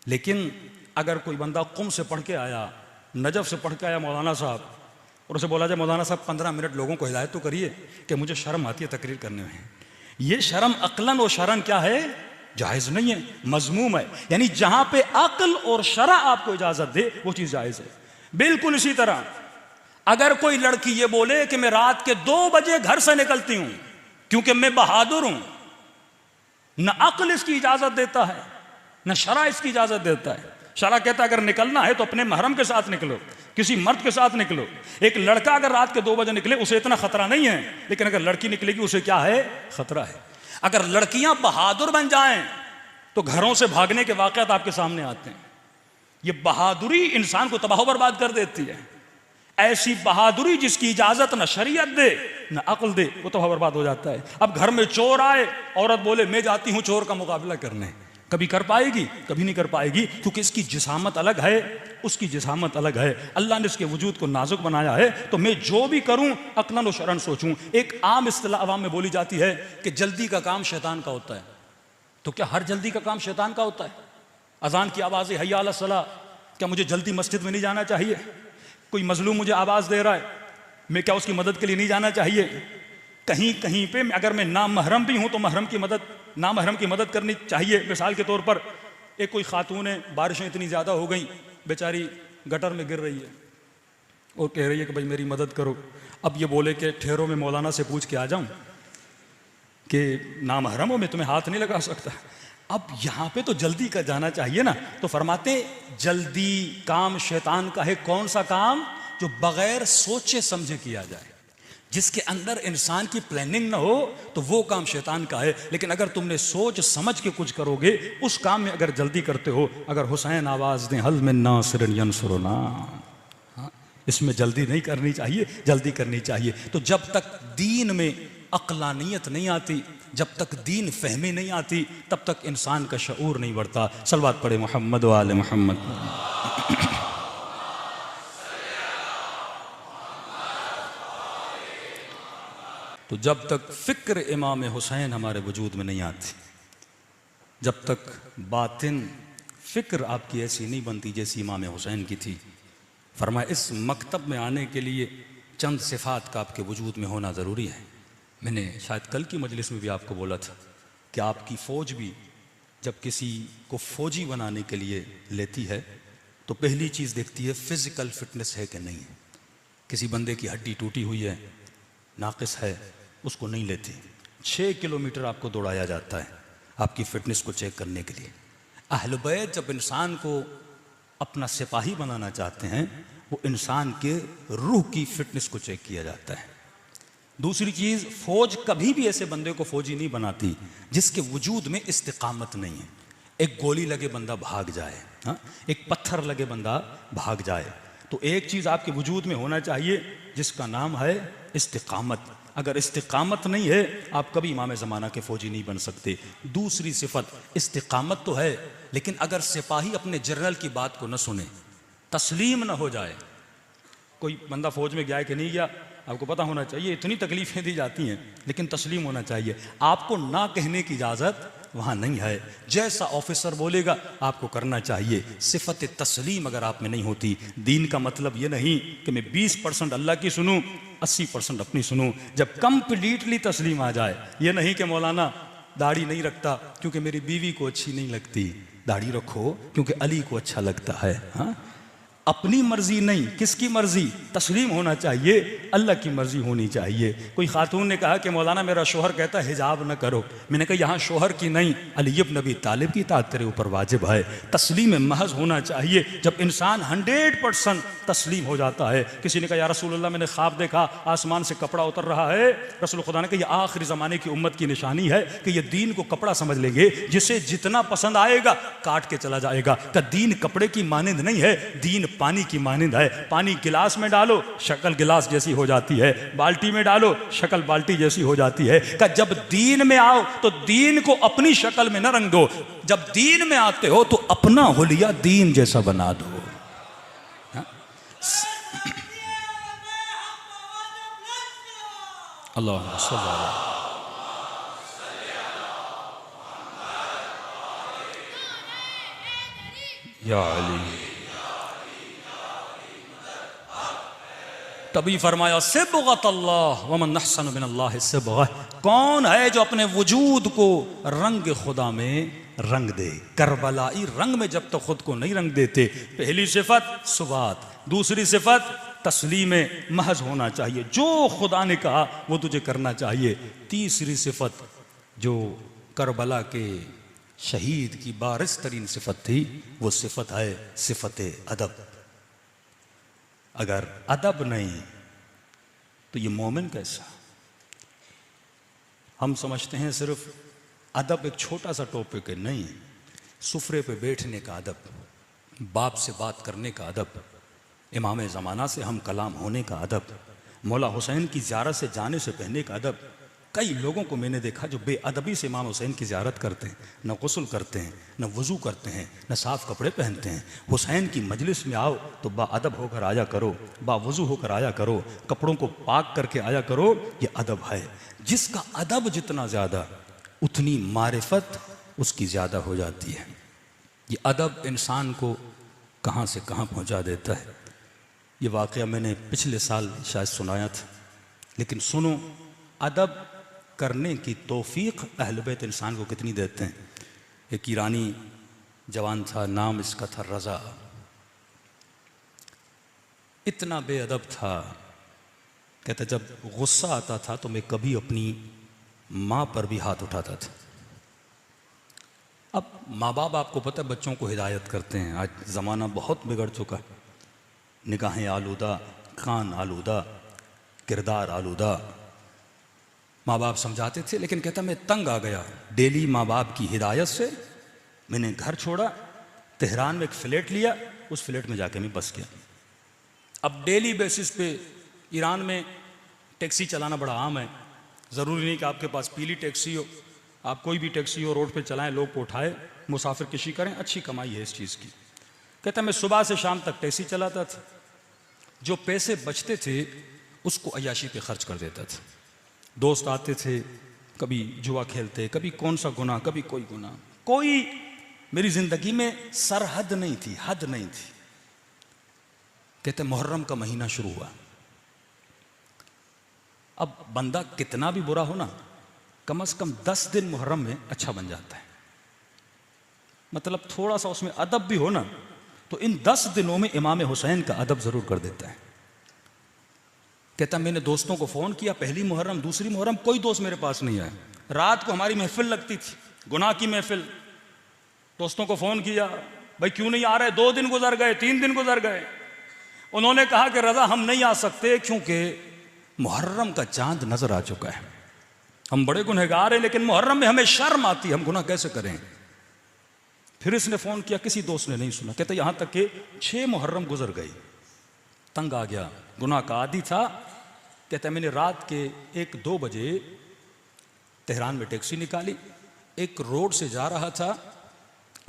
लेकिन अगर कोई बंदा कुम से पढ़ के आया, नजफ से पढ़ के आया मौलाना साहब, और उसे बोला जाए मौलाना साहब 15 मिनट लोगों को हिदायत तो करिए कि मुझे शर्म आती है तकरीर करने में, ये शर्म अक्लन और शरन क्या है, जायज़ नहीं है, मजमूम है। यानी जहां पे अक्ल और शरा आपको इजाजत दे वो चीज जायज़ है। बिल्कुल इसी तरह अगर कोई लड़की ये बोले कि मैं रात के 2 बजे घर से निकलती हूं क्योंकि मैं बहादुर हूं, न अक्ल इसकी इजाजत देता है न शरा इसकी इजाजत देता है। शरा कहता है अगर निकलना है तो अपने महरम के साथ निकलो, किसी मर्द के साथ निकलो। एक लड़का अगर रात के 2 बजे निकले उसे इतना खतरा नहीं है, लेकिन अगर लड़की निकलेगी उसे क्या है, खतरा है। अगर लड़कियां बहादुर बन जाएं तो घरों से भागने के वाकयात आपके सामने आते हैं। ये बहादुरी इंसान को तबाह बर्बाद कर देती है। ऐसी बहादुरी जिसकी इजाजत न शरीयत दे न अक्ल दे, वो तबाह बर्बाद हो जाता है। अब घर में चोर आए, औरत बोले मैं जाती हूं चोर का मुकाबला करने, कभी कर पाएगी, कभी नहीं कर पाएगी, क्योंकि इसकी जिसामत अलग है, उसकी जिसामत अलग है। अल्लाह ने इसके वजूद को नाजुक बनाया है, तो मैं जो भी करूं अक्लन व शरन सोचूं। एक आम इस्तिलाह अवाम में बोली जाती है कि जल्दी का काम शैतान का होता है। तो क्या हर जल्दी का काम शैतान का होता है? अजान की आवाज़ है हय्या अला सलाह, क्या मुझे जल्दी मस्जिद में नहीं जाना चाहिए? कोई मजलूम मुझे आवाज़ दे रहा है, मैं क्या उसकी मदद के लिए नहीं जाना चाहिए? कहीं कहीं पे अगर मैं नामहरम भी हूं तो नामहरम की मदद करनी चाहिए। मिसाल के तौर पर एक कोई खातून है, बारिशें इतनी ज़्यादा हो गई, बेचारी गटर में गिर रही है और कह रही है कि भाई मेरी मदद करो। अब ये बोले कि ठहरो मैं मौलाना से पूछ के आ जाऊं कि नामहरम हो, मैं तुम्हें हाथ नहीं लगा सकता। अब यहाँ पे तो जल्दी का जाना चाहिए ना। तो फरमाते जल्दी काम शैतान का है। कौन सा काम? जो बगैर सोचे समझे किया जाए, जिसके अंदर इंसान की प्लानिंग ना हो, तो वो काम शैतान का है। लेकिन अगर तुमने सोच समझ के कुछ करोगे, उस काम में अगर जल्दी करते हो, अगर हुसैन आवाज दें हल मिन नासिरिन यंसुरुना, इसमें जल्दी नहीं करनी चाहिए, जल्दी करनी चाहिए। तो जब तक दीन में अक्लानियत नहीं आती, जब तक दीन फहमी नहीं आती, तब तक इंसान का शऊर नहीं बढ़ता। सलवात पढ़े मोहम्मद व आले मोहम्मद। तो जब तक फिक्र इमाम हुसैन हमारे वजूद में नहीं आती, जब तक बातिन फिक्र आपकी ऐसी नहीं बनती जैसी इमाम हुसैन की थी, फरमाया इस मकतब में आने के लिए चंद सिफात का आपके वजूद में होना ज़रूरी है। मैंने शायद कल की मजलिस में भी आपको बोला था कि आपकी फ़ौज भी जब किसी को फ़ौजी बनाने के लिए लेती है तो पहली चीज़ देखती है फ़िज़िकल फ़िटनेस है कि नहीं है। किसी बंदे की हड्डी टूटी हुई है, नाक़िस है, उसको नहीं लेती। 6 किलोमीटर आपको दौड़ाया जाता है आपकी फ़िटनेस को चेक करने के लिए। अहल बैत जब इंसान को अपना सिपाही बनाना चाहते हैं, वो इंसान के रूह की फ़िटनेस को चेक किया जाता है। दूसरी चीज़, फ़ौज कभी भी ऐसे बंदे को फ़ौजी नहीं बनाती जिसके वजूद में इस्तिकामत नहीं है। एक गोली लगे बंदा भाग जाए, हाँ, एक पत्थर लगे बंदा भाग जाए। तो एक चीज़ आपके वजूद में होना चाहिए जिसका नाम है इस्तिकामत। अगर इस्तिकामत नहीं है, आप कभी इमाम ज़माना के फ़ौजी नहीं बन सकते। दूसरी सिफत, इस्तिकामत तो है, लेकिन अगर सिपाही अपने जनरल की बात को न सुने, तस्लीम न हो जाए। कोई बंदा फ़ौज में गया है कि नहीं गया, आपको पता होना चाहिए। इतनी तकलीफ़ें दी जाती हैं, लेकिन तस्लीम होना चाहिए। आपको ना कहने की इजाज़त वहाँ नहीं है। जैसा ऑफिसर बोलेगा आपको करना चाहिए। सिफत तस्लीम अगर आप में नहीं होती, दीन का मतलब ये नहीं कि मैं 20% अल्लाह की सुनूं, 80% अपनी सुनूं। जब कंप्लीटली तस्लीम आ जाए, ये नहीं कि मौलाना दाढ़ी नहीं रखता क्योंकि मेरी बीवी को अच्छी नहीं लगती, दाढ़ी रखो क्योंकि अली को अच्छा लगता है। हाँ, अपनी मर्जी नहीं, किसकी मर्जी? तस्लीम होना चाहिए, अल्लाह की मर्जी होनी चाहिए। कोई खातून ने कहा कि मौलाना मेरा शोहर कहता है हिजाब न करो। मैंने कहा यहाँ शोहर की नहीं, अली इब्न अबी तालिब की इताअत तेरे ऊपर वाजिब है। तस्लीम महज होना चाहिए। जब इंसान 100% तस्लीम हो जाता है। किसी ने कहा या रसूलल्लाह मैंने ख्वाब देखा आसमान से कपड़ा उतर रहा है। रसूल खुदा ने कहा यह आखिरी ज़माने की उम्मत की निशानी है कि ये दीन को कपड़ा समझ लेंगे, जिसे जितना पसंद आएगा काट के चला जाएगा। का दीन कपड़े की मानिंद नहीं है, दीन पानी की मानिंद है। पानी गिलास में डालो शक्ल गिलास जैसी हो जाती है, बाल्टी में डालो शक्ल बाल्टी जैसी हो जाती है। का जब दीन में आओ तो दीन को अपनी शक्ल में न रंग दो, जब दीन में आते हो तो अपना हुलिया दीन जैसा बना दो। अल्लाह सल्लल्लाहु या अली। तभी फरमाया सिबगत अल्लाह वमन अहसन मिनल्लाहि सिबगा, कौन है जो अपने वजूद को रंग खुदा में रंग दे। करबलाई रंग में जब तक खुद को नहीं रंग देते, पहली सिफत सुबात, दूसरी सिफत तस्लीम महज होना चाहिए, जो खुदा ने कहा वो तुझे करना चाहिए, तीसरी सिफत जो करबला के शहीद की बारिश तरीन सिफत थी वो सिफत है सिफत अदब। अगर अदब नहीं तो ये मोमिन कैसा। हम समझते हैं सिर्फ अदब एक छोटा सा टॉपिक है, नहीं, सुफरे पे बैठने का अदब, बाप से बात करने का अदब, इमाम ज़माना से हम कलाम होने का अदब, मौला हुसैन की ज़ियारत से जाने से पहले का अदब। कई लोगों को मैंने देखा जो बेअदबी से इमाम हुसैन की ज़ियारत करते हैं, न गुस्ल करते हैं, न वज़ू करते हैं, न साफ़ कपड़े पहनते हैं। हुसैन की मजलिस में आओ तो बाअदब होकर आया करो, बावज़ू होकर आया करो, कपड़ों को पाक करके आया करो, ये अदब है। जिसका अदब जितना ज़्यादा उतनी मारिफत उसकी ज़्यादा हो जाती है। ये अदब इंसान को कहाँ से कहाँ पहुँचा देता है। ये वाक़या मैंने पिछले साल शायद सुनाया था, लेकिन सुनो, अदब करने की तौफीक अहल बैत इंसान को कितनी देते हैं। एक ईरानी जवान था, नाम इसका था रज़ा, इतना बेअदब था, कहता जब गुस्सा आता था तो मैं कभी अपनी माँ पर भी हाथ उठाता था। अब माँ बाप आपको पता है बच्चों को हिदायत करते हैं, आज ज़माना बहुत बिगड़ चुका है, निगाहें आलूदा, कान आलूदा, किरदार आलूदा। माँ बाप समझाते थे, लेकिन कहता मैं तंग आ गया डेली माँ बाप की हिदायत से। मैंने घर छोड़ा, तेहरान में एक फ्लैट लिया, उस फ्लैट में जाके मैं बस गया। अब डेली बेसिस पे ईरान में टैक्सी चलाना बड़ा आम है। ज़रूरी नहीं कि आपके पास पीली टैक्सी हो, आप कोई भी टैक्सी हो रोड पे चलाएं, लोग को उठाए, मुसाफिर कशी करें, अच्छी कमाई है इस चीज़ की। कहता मैं सुबह से शाम तक टैक्सी चलाता था, जो पैसे बचते थे उसको अय्याशी पे खर्च कर देता था। दोस्त आते थे, कभी जुआ खेलते, कभी कौन सा गुनाह, कभी कोई गुनाह, कोई मेरी ज़िंदगी में सरहद नहीं थी, हद नहीं थी। कहते मुहर्रम का महीना शुरू हुआ। अब बंदा कितना भी बुरा हो ना, कम से कम 10 दिन मुहर्रम में अच्छा बन जाता है। मतलब थोड़ा सा उसमें अदब भी हो ना, तो इन 10 दिनों में इमाम हुसैन का अदब ज़रूर कर देता है। कहता मैंने दोस्तों को फ़ोन किया, पहली मुहर्रम, दूसरी मुहर्रम, कोई दोस्त मेरे पास नहीं आया। रात को हमारी महफिल लगती थी, गुनाह की महफिल। दोस्तों को फ़ोन किया, भाई क्यों नहीं आ रहे, 2 दिन गुजर गए, 3 दिन गुजर गए। उन्होंने कहा कि रज़ा हम नहीं आ सकते क्योंकि मुहर्रम का चांद नज़र आ चुका है, हम बड़े गुनहगार हैं, लेकिन मुहर्रम में हमें शर्म आती, हम गुनाह कैसे करें। फिर इसने फ़ोन किया, किसी दोस्त ने नहीं सुना। कहता यहाँ तक कि 6 मुहर्रम गुजर गई, तंग आ गया, गुनाह का आदी था। कहता मैंने रात के 1-2 बजे तेहरान में टैक्सी निकाली, एक रोड से जा रहा था,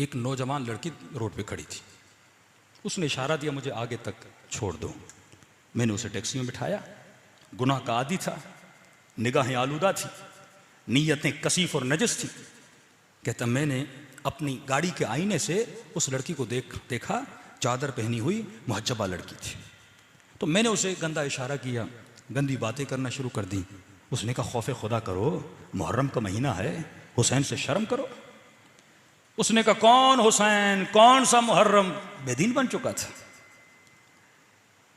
एक नौजवान लड़की रोड पे खड़ी थी, उसने इशारा दिया मुझे आगे तक छोड़ दो। मैंने उसे टैक्सी में बिठाया, गुनाह का आदी था, निगाहें आलूदा थी, नीयतें कसीफ और नजस थी। कहता मैंने अपनी गाड़ी के आईने से उस लड़की को देखा, चादर पहनी हुई मुहज्जबा लड़की थी। तो मैंने उसे गंदा इशारा किया, गंदी बातें करना शुरू कर दी। उसने कहा खौफ खुदा करो, मुहर्रम का महीना है, हुसैन से शर्म करो। उसने कहा कौन हुसैन, कौन सा मुहर्रम, बेदीन बन चुका था।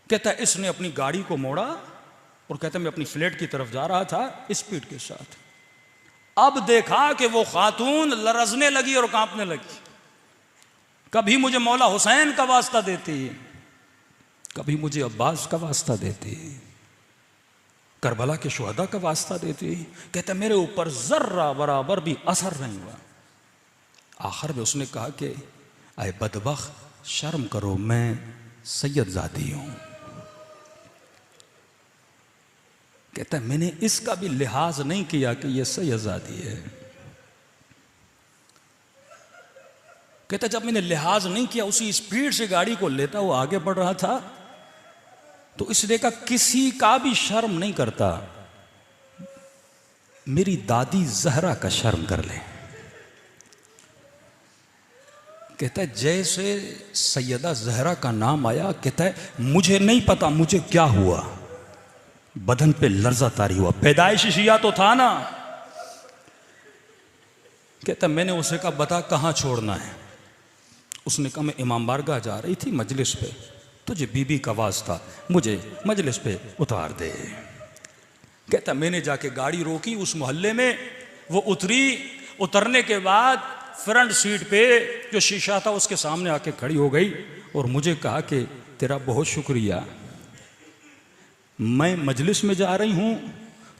कहता इसने अपनी गाड़ी को मोड़ा और कहता मैं अपनी फ्लैट की तरफ जा रहा था स्पीड के साथ। अब देखा कि वो खातून लरजने लगी और कांपने लगी। कभी मुझे मौला हुसैन का वास्ता देती, कभी मुझे अब्बास का वास्ता देती, करबला के शुहदा का वास्ता देती। कहता मेरे ऊपर जर्रा बराबर भी असर नहीं हुआ। आखिर में उसने कहा कि अय बदबख्त शर्म करो, मैं सैयदजादी हूं। कहता मैंने इसका भी लिहाज नहीं किया कि यह सैयदजादी है। कहता जब मैंने लिहाज नहीं किया, उसी स्पीड से गाड़ी को लेता हुआ आगे बढ़ रहा था, तो इसने कहा किसी का भी शर्म नहीं करता, मेरी दादी जहरा का शर्म कर ले। कहता है जैसे सैयदा जहरा का नाम आया, कहता है मुझे नहीं पता मुझे क्या हुआ, बदन पे लर्जा तारी हुआ, पैदाइशी शिया तो था ना। कहता मैंने उसे कहा बता कहाँ छोड़ना है। उसने कहा मैं इमाम बारगाह जा रही थी मजलिस पे, तुझे बीबी का वास्ता मुझे मजलिस पे उतार दे। कहता मैंने जाके गाड़ी रोकी उस मोहल्ले में, वो उतरी, उतरने के बाद फ्रंट सीट पे जो शीशा था उसके सामने आके खड़ी हो गई और मुझे कहा कि तेरा बहुत शुक्रिया, मैं मजलिस में जा रही हूं,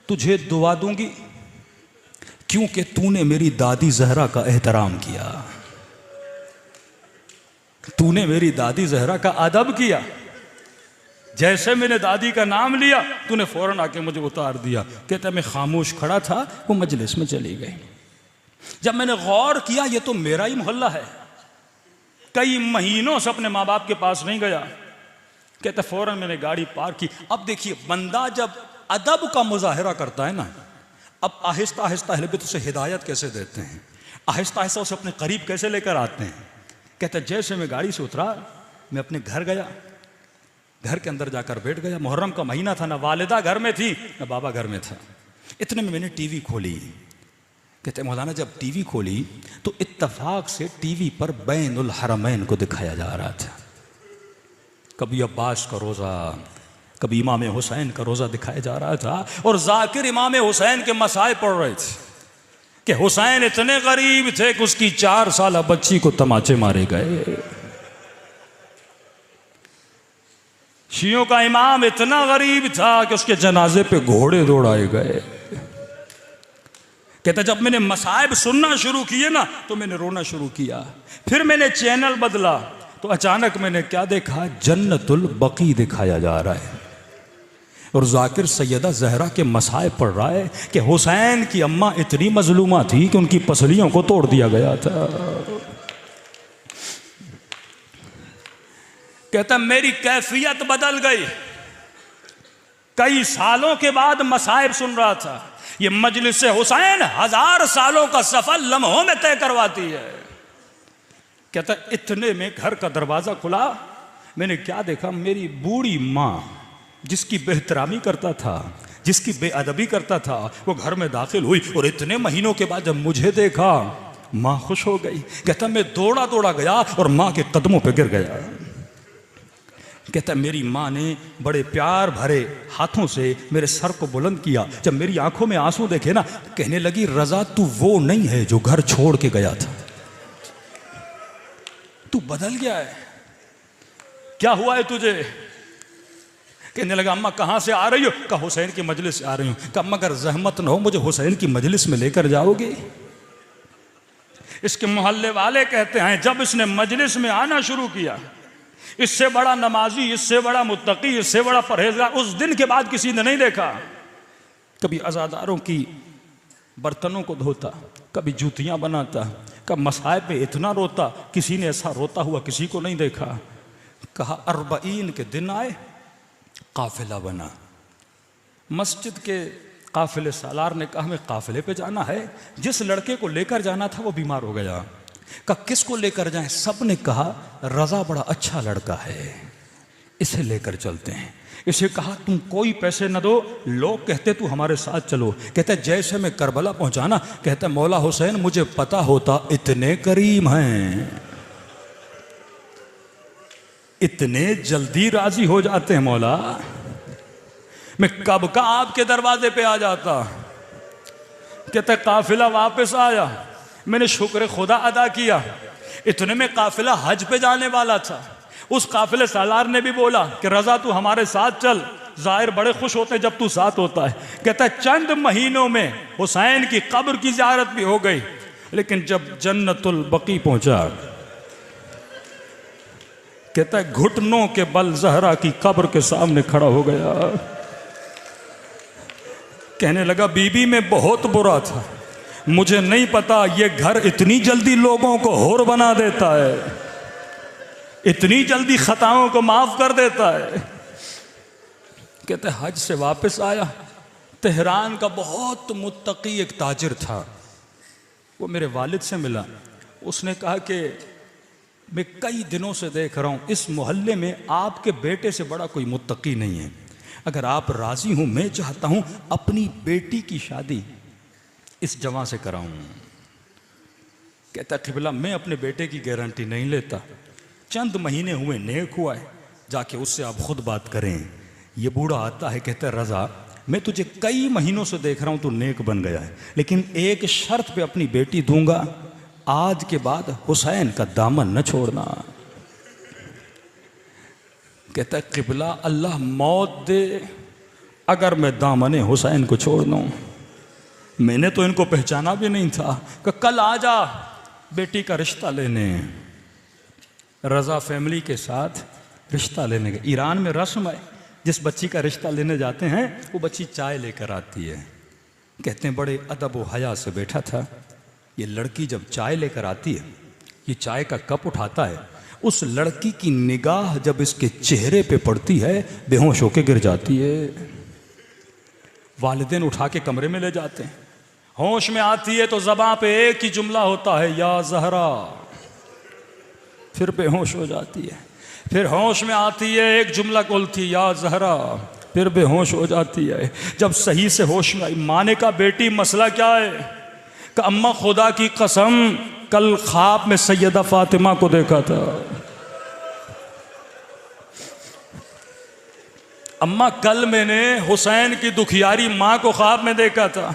तुझे दुआ दूंगी क्योंकि तूने मेरी दादी जहरा का एहतराम किया, तूने मेरी दादी जहरा का अदब किया। जैसे मैंने दादी का नाम लिया तूने फौरन आके मुझे उतार दिया। कहता मैं खामोश खड़ा था, वो मजलिस में चली गई। जब मैंने गौर किया ये तो मेरा ही मोहल्ला है, कई महीनों से अपने माँ बाप के पास नहीं गया। कहता फौरन मैंने गाड़ी पार की। अब देखिए बंदा जब अदब का मुजाहिरा करता है ना, अब आहिस्ता आहिस्ता अहले बिदअत उसे हिदायत कैसे देते हैं, आहिस्ता आहिस्ता उसे अपने करीब कैसे लेकर आते हैं। कहता जैसे मैं गाड़ी से उतरा मैं अपने घर गया, घर के अंदर जाकर बैठ गया। मुहर्रम का महीना था, ना वालिदा घर में थी ना बाबा घर में था। इतने में मैंने टीवी खोली। कहते मौलाना जब टीवी खोली तो इत्तफाक से टीवी पर बैनुल हरमैन को दिखाया जा रहा था। कभी अब्बास का रोज़ा, कभी इमाम हुसैन का रोज़ा दिखाया जा रहा था और जाकिर इमाम हुसैन के मसाए पढ़ रहे थे कि हुसैन इतने गरीब थे कि उसकी 4 साल बच्ची को तमाचे मारे गए। शियों का इमाम इतना गरीब था कि उसके जनाजे पे घोड़े दौड़ाए गए। कहता जब मैंने मसाइब सुनना शुरू किए ना तो मैंने रोना शुरू किया। फिर मैंने चैनल बदला तो अचानक मैंने क्या देखा, जन्नतुल बकी दिखाया जा रहा है और जाकिर सैयदा जहरा के मसाइब पढ़ रहा है कि हुसैन की अम्मा इतनी मजलूमा थी कि उनकी पसलियों को तोड़ दिया गया था। कहता मेरी कैफियत बदल गई। कई सालों के बाद मसाइब सुन रहा था। ये मजलिस हुसैन 1000 सालों का सफर लम्हों में तय करवाती है। कहता इतने में घर का दरवाजा खुला, मैंने क्या देखा, मेरी बूढ़ी माँ जिसकी बेहतरामी करता था, जिसकी बेअदबी करता था, वो घर में दाखिल हुई और इतने महीनों के बाद जब मुझे देखा माँ खुश हो गई। कहता मैं दौड़ा दौड़ा गया और माँ के कदमों पे गिर गया। कहता मेरी माँ ने बड़े प्यार भरे हाथों से मेरे सर को बुलंद किया। जब मेरी आंखों में आंसू देखे ना, कहने लगी रजा तू वो नहीं है जो घर छोड़ के गया था, तू बदल गया है, क्या हुआ है तुझे। कहने लगा अम्मा कहाँ से आ रही हो। कहा हुसैन की मजलिस से आ रही हूँ। कहा अम्मा अगर जहमत न हो मुझे हुसैन की मजलिस में लेकर जाओगे। इसके मोहल्ले वाले कहते हैं जब इसने मजलिस में आना शुरू किया, इससे बड़ा नमाजी, इससे बड़ा मुत्तकी, इससे बड़ा परहेजगार उस दिन के बाद किसी ने नहीं देखा। कभी अज़ादारों की बर्तनों को धोता, कभी जूतियां बनाता, कभी मसाइब पे इतना रोता, किसी ने ऐसा रोता हुआ किसी को नहीं देखा। कहा 40 के दिन आए, काफिला बना। मस्जिद के काफिले सालार ने कहा हमें काफिले पे जाना है। जिस लड़के को लेकर जाना था वो बीमार हो गया। कहा किसको लेकर जाएं। सब ने कहा रजा बड़ा अच्छा लड़का है, इसे लेकर चलते हैं। इसे कहा तुम कोई पैसे न दो, लोग कहते तू हमारे साथ चलो। कहते जैसे मैं करबला पहुंचाना, कहते मौला हुसैन मुझे पता होता इतने करीम हैं, इतने जल्दी राजी हो जाते हैं मौला, मैं कब का आपके दरवाजे पे आ जाता। कहते काफिला वापस आया, मैंने शुक्र खुदा अदा किया। इतने में काफिला हज पे जाने वाला था। उस काफिले सालार ने भी बोला कि रजा तू हमारे साथ चल, जाहिर बड़े खुश होते हैं जब तू साथ होता है। कहता है चंद महीनों में हुसैन की कब्र की ज़ियारत भी हो गई। लेकिन जब जन्नतुल बकी पहुंचा, कहता है घुटनों के बल जहरा की कब्र के सामने खड़ा हो गया। कहने लगा बीबी में बहुत बुरा था, मुझे नहीं पता ये घर इतनी जल्दी लोगों को होर बना देता है, इतनी जल्दी खताओं को माफ कर देता है। कहते हज से वापस आया, तेहरान का बहुत मुत्तकी एक ताजिर था, वो मेरे वालिद से मिला। उसने कहा कि मैं कई दिनों से देख रहा हूँ इस मोहल्ले में आपके बेटे से बड़ा कोई मुत्तकी नहीं है। अगर आप राज़ी हूँ, मैं चाहता हूँ अपनी बेटी की शादी इस जवां से कराऊं। कहता क़िबला मैं अपने बेटे की गारंटी नहीं लेता, चंद महीने हुए, नेक हुआ है, जाके उससे आप खुद बात करें। ये बूढ़ा आता है, कहता है रज़ा मैं तुझे कई महीनों से देख रहा हूं, तू नेक बन गया है, लेकिन एक शर्त पे अपनी बेटी दूंगा, आज के बाद हुसैन का दामन न छोड़ना। कहता है क़िबला अल्लाह मौत दे अगर मैं दामन हुसैन को छोड़ दूं। मैंने तो इनको पहचाना भी नहीं था कि कल आ जा बेटी का रिश्ता लेने। रज़ा फैमिली के साथ रिश्ता लेने गए। ईरान में रस्म है, जिस बच्ची का रिश्ता लेने जाते हैं वो बच्ची चाय लेकर आती है। कहते हैं बड़े अदब व हया से बैठा था। ये लड़की जब चाय लेकर आती है, ये चाय का कप उठाता है, उस लड़की की निगाह जब इसके चेहरे पे पड़ती है बेहोश होके गिर जाती है। वालिदैन उठा के कमरे में ले जाते हैं। होश में आती है तो ज़बां पे एक ही जुमला होता है, या ज़हरा। फिर बेहोश हो जाती है। फिर होश में आती है, एक जुमला बोलती या ज़हरा, फिर बेहोश हो जाती है। जब सही से होश में आई, माँ ने कहा बेटी मसला क्या है? कि अम्मा खुदा की कसम कल ख्वाब में सैयदा फातिमा को देखा था। अम्मा कल मैंने हुसैन की दुखियारी माँ को ख्वाब में देखा था,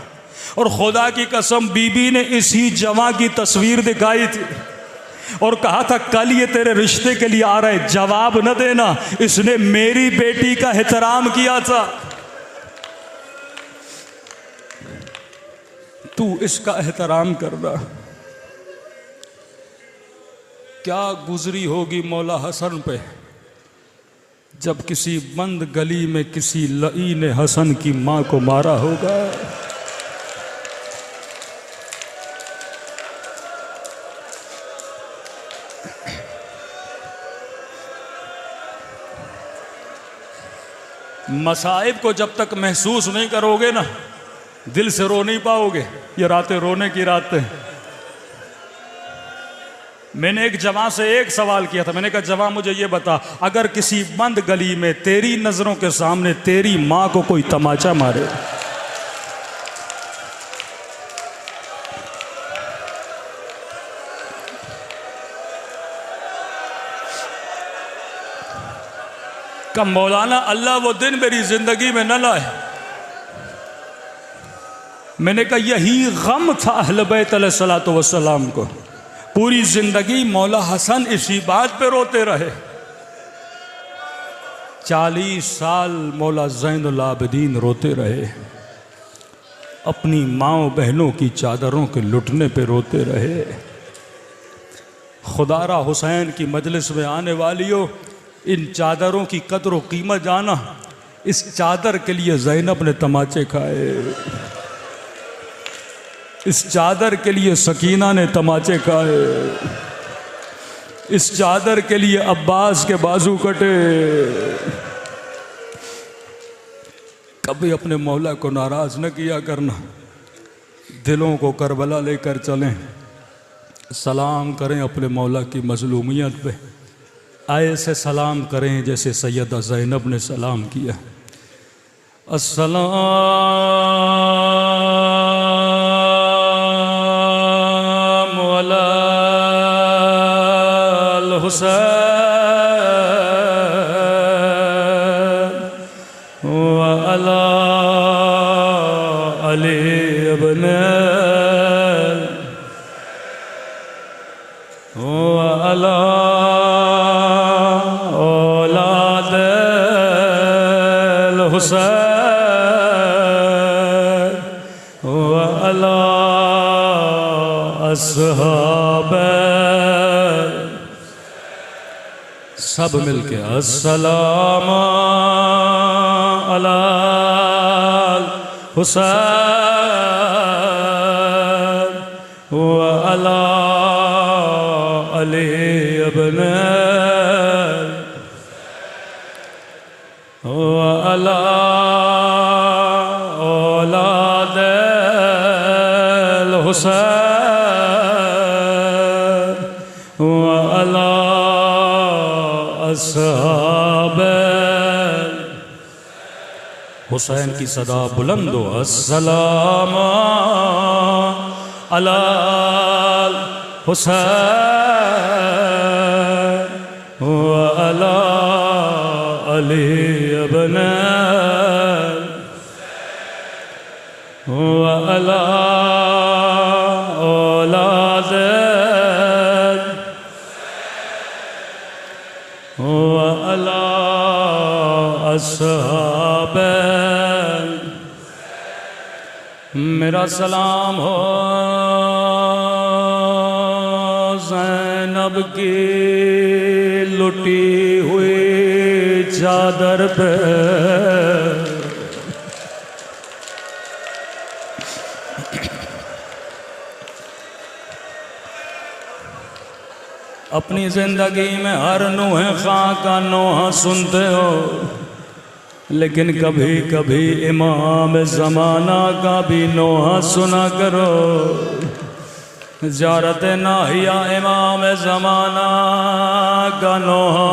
और खुदा की कसम बीबी ने इसी जवां की तस्वीर दिखाई थी और कहा था कल ये तेरे रिश्ते के लिए आ रहा है, जवाब न देना। इसने मेरी बेटी का एहतराम किया था, तू इसका एहतराम करना। क्या गुजरी होगी मौला हसन पे जब किसी बंद गली में किसी लई ने हसन की मां को मारा होगा। मसाइब को जब तक महसूस नहीं करोगे ना, दिल से रो नहीं पाओगे। ये रातें रोने की रातें। मैंने एक जवां से एक सवाल किया था। मैंने कहा जवां मुझे ये बता, अगर किसी बंद गली में तेरी नजरों के सामने तेरी मां को कोई तमाचा मारे, का मौलाना अल्लाह वो दिन मेरी जिंदगी में न लाए। मैंने कहा यही गम था अहले बैत अलैहिस्सलातु वस्सलाम को। पूरी जिंदगी मौला हसन इसी बात पे रोते रहे। 40 साल मौला ज़ैनुल आबिदीन रोते रहे। अपनी माओ बहनों की चादरों के लुटने पे रोते रहे। खुदारा हुसैन की मजलिस में आने वालियों, इन चादरों की कदर व कीमत जाना। इस चादर के लिए ज़ैनब ने तमाचे खाए, इस चादर के लिए सकीना ने तमाचे खाए, इस चादर के लिए अब्बास के बाजू कटे। कभी अपने मौला को नाराज न किया करना। दिलों को करबला लेकर चलें, सलाम करें अपने मौला की मजलूमियत पे। ऐसे सलाम करें जैसे सैयदा ज़ैनब ने सलाम किया। अस्सलाम अलल हुसैन व अला अली इब्न व अला सब मिलके अस्सलाम अलल हुसैन व अला अली इब्न व अला औलाद हुसैन व अला अस्हाब हुसैन की सदा बुलंद हो, अस्सलाम अला हुसैन व अला अली इब्न व अला औलाद व अला अस्हाब। मेरा सलाम हो ज़ैनब की लुटी हुई चादर पे, अपनी जिंदगी में हर नूहे खां का नोहा सुनते हो, लेकिन कभी कभी इमाम ज़माना का भी नोहा सुना करो। ज़ियारत नाहिया इमाम ज़माना का नोहा,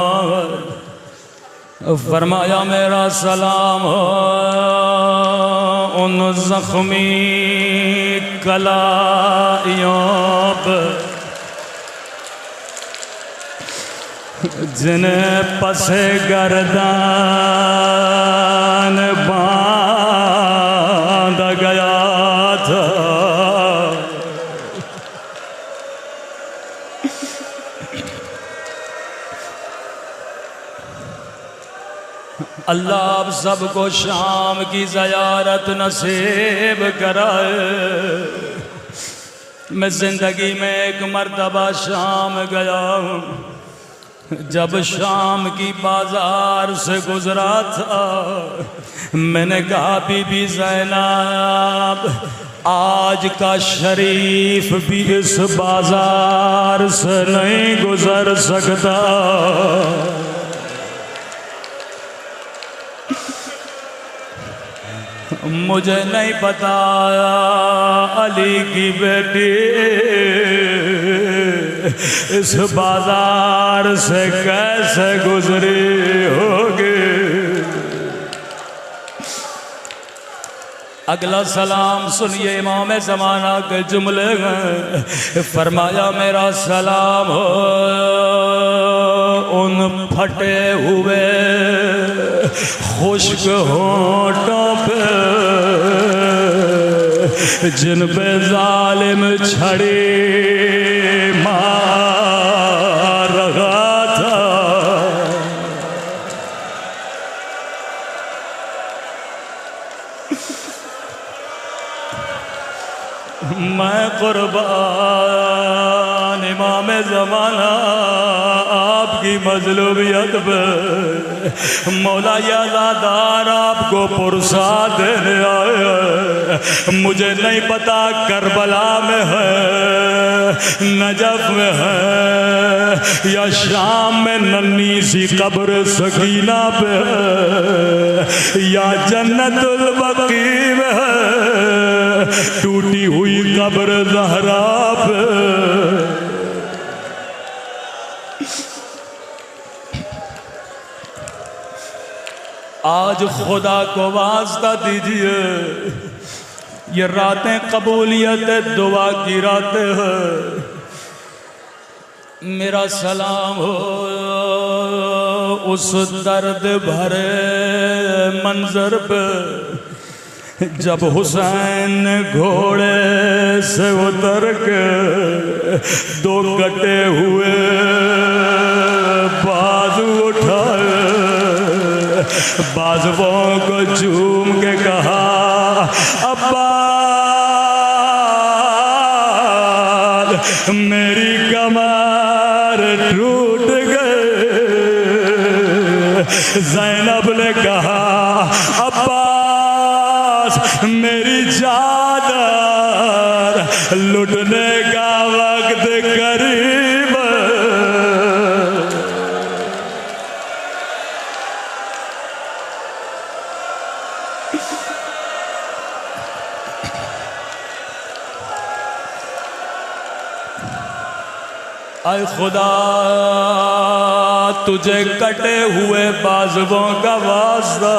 फरमाया मेरा सलाम हो उन ज़ख्मी कलाइयों पर जिन्हें पसे गर्दान बांध गया था। अल्लाह आप सबको शाम की ज़ियारत नसीब कराए। मैं जिंदगी में एक मर्तबा शाम गया हूँ। जब शाम की बाजार से गुजरा था, मैंने कहा बीबी ज़ैनब, आज का शरीफ भी इस बाजार से नहीं गुजर सकता। मुझे नहीं पता अली की बेटी इस बाजार से कैसे गुजरी होगी। अगला सलाम सुनिए इमाम ज़माना के जुमले में, फरमाया मेरा सलाम हो उन फटे हुए खुश्क होठों पे जिन पे जालिम छड़ी मार रहा था। मैं कुर्बान इमाम ज़माना आपकी मजलूबियत पे, मौला यादार आपको पुरसा देने आए। मुझे नहीं पता करबला में है, नजफ में है, या शाम में नन्ही सी कब्र सकीना पे है, या जन्नतुल बकी में है, टूटी हुई कब्र ज़हरा पे। आज खुदा को वास्ता दीजिए, ये रातें कबूलियत दुआ की रातें हैं। मेरा सलाम हो उस दर्द भरे मंजर पे, जब हुसैन ने घोड़े से उतर के दो कटे हुए बाजू उठाए, बाजुओं को चूम के कहा अब्बास मेरी कमर टूट गए। ज़ैनब ने कहा अब्बास मेरी चादर लुटने का वक्त करीब। आए खुदा तुझे कटे हुए बाजुओं का वास्ता,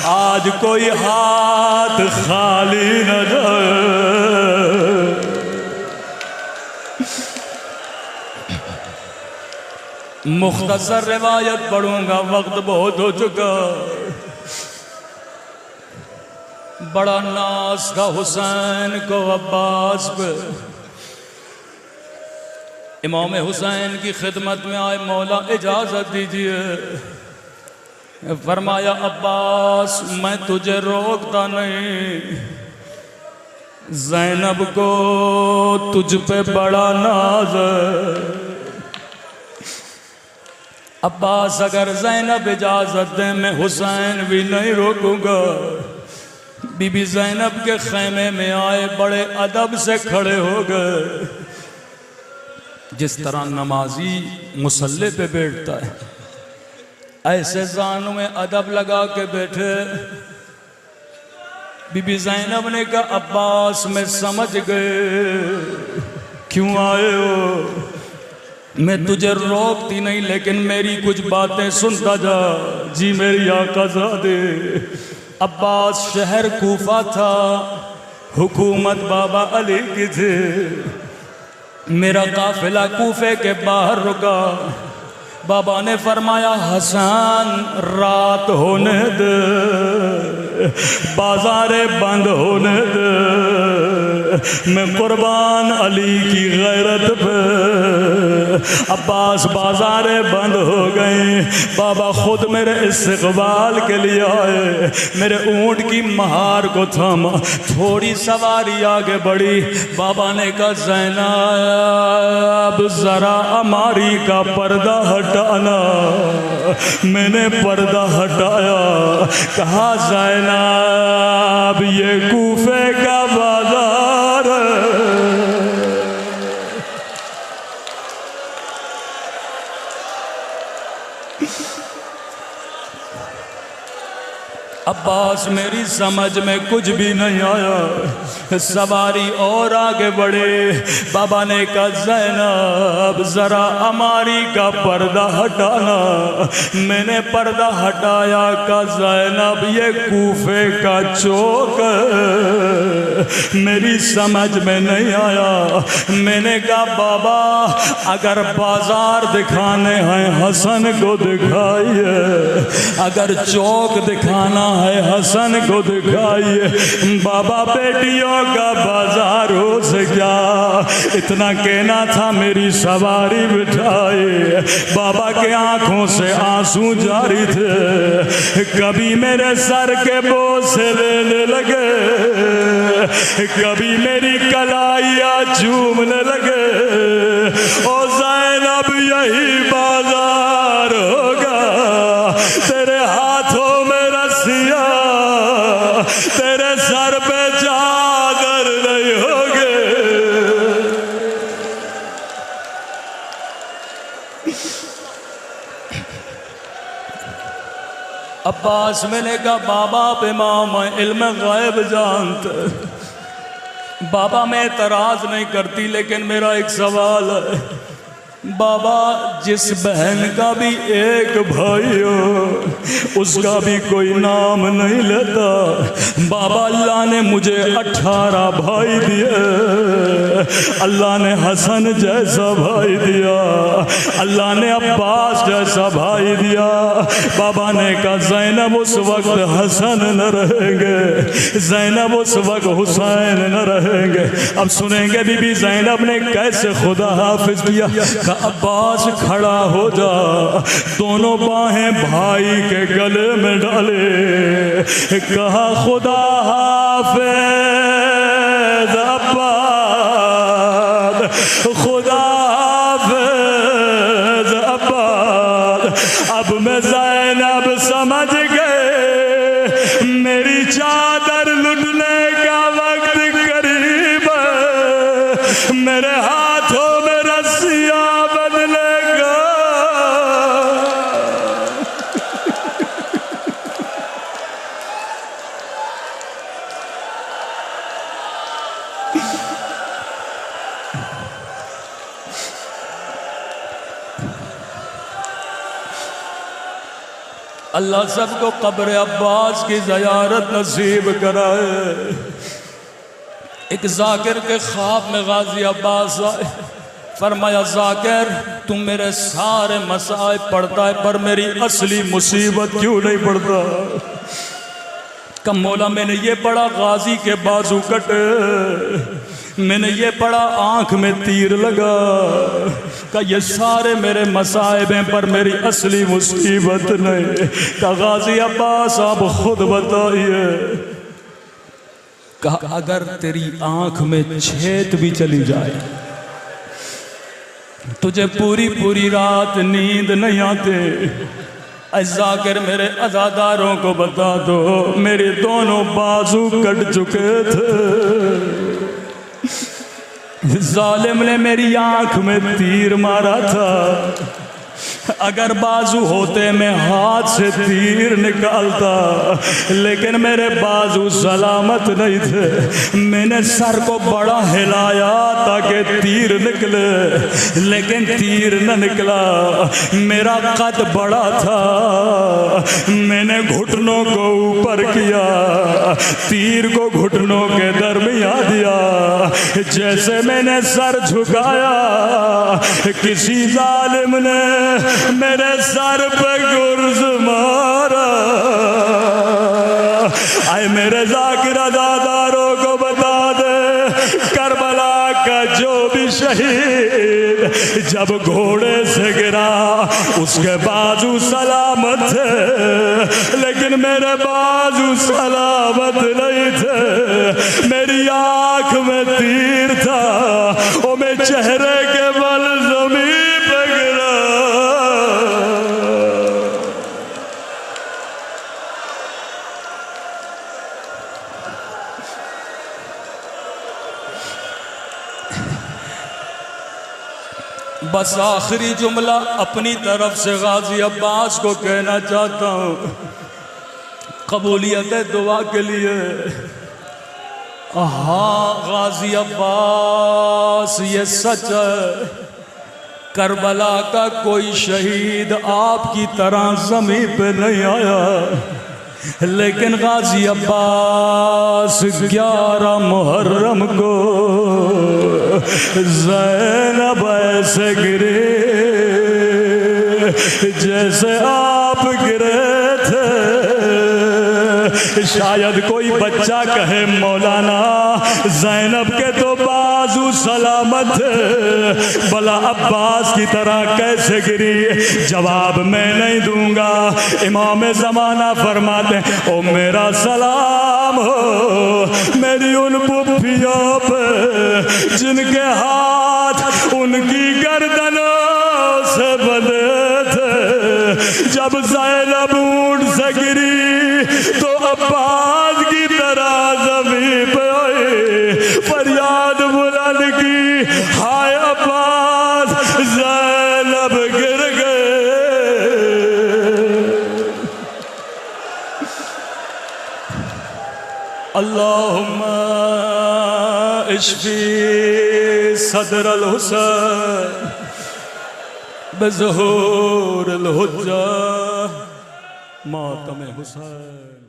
आज कोई हाथ खाली न जाए। मुख्तसर रिवायत पढ़ूंगा, वक्त बहुत हो चुका। बड़ा नाज था हुसैन को अब्बास पे। इमाम हुसैन की खिदमत में आए, मौला इजाजत दीजिए। फरमाया अब्बास मैं तुझे रोकता नहीं, ज़ैनब को तुझ पे बड़ा नाज है। अब्बास अगर ज़ैनब इजाजत दे मैं हुसैन भी नहीं रोकूंगा। बीबी ज़ैनब के खैमे में आए, बड़े अदब से खड़े हो गए। जिस तरह नमाजी मुसल्ले पे बैठता है, ऐसे जानों में अदब लगा के बैठे। बीबी ज़ैनब ने कहा अब्बास मैं समझ गए क्यों आए हो, मैं तुझे रोकती नहीं, लेकिन मेरी कुछ बातें सुनता जा। जी मेरी आकाज़ादे। अब्बास शहर कूफा था, हुकूमत बाबा अली की थी। मेरा काफिला कूफे के बाहर रुका। बाबा ने फरमाया हसन रात होने दे, बाजारे बंद होने दे, मैं कुर्बान अली की गैरत पे। अब्बास बाजारे बंद हो गए। बाबा खुद मेरे इस्तकबाल के लिए आए, मेरे ऊंट की महार को थामा, थोड़ी सवारी आगे बढ़ी। बाबा ने कहा ज़ैनब जरा अमारी का पर्दा हटाना। मैंने पर्दा हटाया, कहा ज़ैनब ये कूफे का बाजार है। अब्बास मेरी समझ में कुछ भी नहीं आया। सवारी और आगे बढ़े। बाबा ने कहा ज़ैनब जरा अमारी का पर्दा हटाना। मैंने पर्दा हटाया, कहा ज़ैनब ये कूफे का चौक मेरी समझ में नहीं आया। मैंने कहा बाबा अगर बाजार दिखाने हैं हसन को दिखाइए, अगर चौक दिखाना है हसन को दिखाइए। बाबा बेटियों का बाजार हो से क्या, इतना कहना था मेरी सवारी बिठाए। बाबा के आंखों से आंसू जारी थे। कभी मेरे सर के बोझ से लेने लगे, कभी मेरी कलाइया झूमने लगे। ओ ज़ैनब यही बाजार होगा, तेरे हाथों में रस्सियां, तेरे सर पे चादर नहीं होगे। अब्बास मैंने कहा बाबा पे इमाम इल्म गायब जानते। बाबा मैं एतराज नहीं करती, लेकिन मेरा एक सवाल है। बाबा जिस बहन का भी एक भाई हो उसका भी कोई नाम नहीं लेता। बाबा अल्लाह ने मुझे 18 भाई दिए, अल्लाह ने हसन जैसा भाई दिया, अल्लाह ने अब्बास जैसा भाई दिया। बाबा ने कहा ज़ैनब उस वक्त हसन न रहेंगे, ज़ैनब उस वक्त हुसैन न रहेंगे। अब सुनेंगे बीबी ज़ैनब ने कैसे खुदा हाफिज किया। अब्बास खड़ा हो जा, दोनों बाहें भाई के गले में डाले, कहा खुदा हाफिज अब्बास, खुदा हाफिज अब्बास। अब मैं ज़ैनब समझ गए मेरी चादर लुटने का वक्त करीब है, मेरे हाथों में रस्सियां बदलेगा। अल्लाह सबको कब्र अब्बास की ज़ियारत नसीब कराए। एक जाकिर के ख्वाब में गाजी अब्बास आए, फरमाया जाकिर तुम मेरे सारे मसाइब पढ़ता है पर मेरी असली मुसीबत क्यों नहीं पढ़ता? कम मौला मैंने ये पढ़ा गाजी के बाजू कटे, मैंने ये पढ़ा आंख में तीर लगा, का ये सारे मेरे मसाइब हैं पर मेरी असली मुसीबत नहीं। का गाजी अब्बास आप खुद बताइए। कहा अगर तेरी आंख में छेद भी चली जाए, तुझे पूरी पूरी रात नींद नहीं आते, जाकिर मेरे अज़ादारों को बता दो मेरे दोनों बाजू कट चुके थे, जालिम ने मेरी आंख में तीर मारा था, अगर बाजू होते मैं हाथ से तीर निकालता, लेकिन मेरे बाजू सलामत नहीं थे। मैंने सर को बड़ा हिलाया ताकि तीर निकले, लेकिन तीर न निकला। मेरा कद बड़ा था, मैंने घुटनों को ऊपर किया, तीर को घुटनों के दरमियान दिया। जैसे मैंने सर झुकाया, किसी जालिम ने मेरे सर पे गुर्ज मारा। आए मेरे जाकिर अज़ादारों को बता दे, करबला का जो भी शहीद जब घोड़े से गिरा उसके बाजू सलामत थे, लेकिन मेरे बाजू सलामत नहीं थे। मेरी आंख में तीर था, वो मैं चेहरे के बल ज़मीन पे गिरा। बस आखिरी जुमला अपनी तरफ से गाजी अब्बास को कहना चाहता हूँ, कबूलियत दुआ के लिए। हाँ गाजी अब्बास ये सच है, करबला का कोई शहीद आपकी तरह ज़मीन पे नहीं आया, लेकिन गाजी अब्बास 11 मुहर्रम को ज़ैनब ऐसे गिरे जैसे आप गिरे थे। शायद कोई बच्चा कहे मौलाना ज़ैनब के तो बाजू सलामत थे, भला अब्बास की तरह कैसे गिरी? जवाब मैं नहीं दूंगा। इमाम ज़माना फरमाते ओ मेरा सलाम हो मेरी उन पुफियों पे जिनके हाथ उनकी गर्दनों से बंधे थे। जब ज़ैनब ऊंट से गिरी तो अब्बास की तरह ज़मीन पे आई, फरियाद बुलंद की, हाय अब्बास ज़ैनब गिर गए। अल्लाहुम्मा इश्फी सदर अल हुसैन बज़हूर अल हुज्जा मातम हुसैन।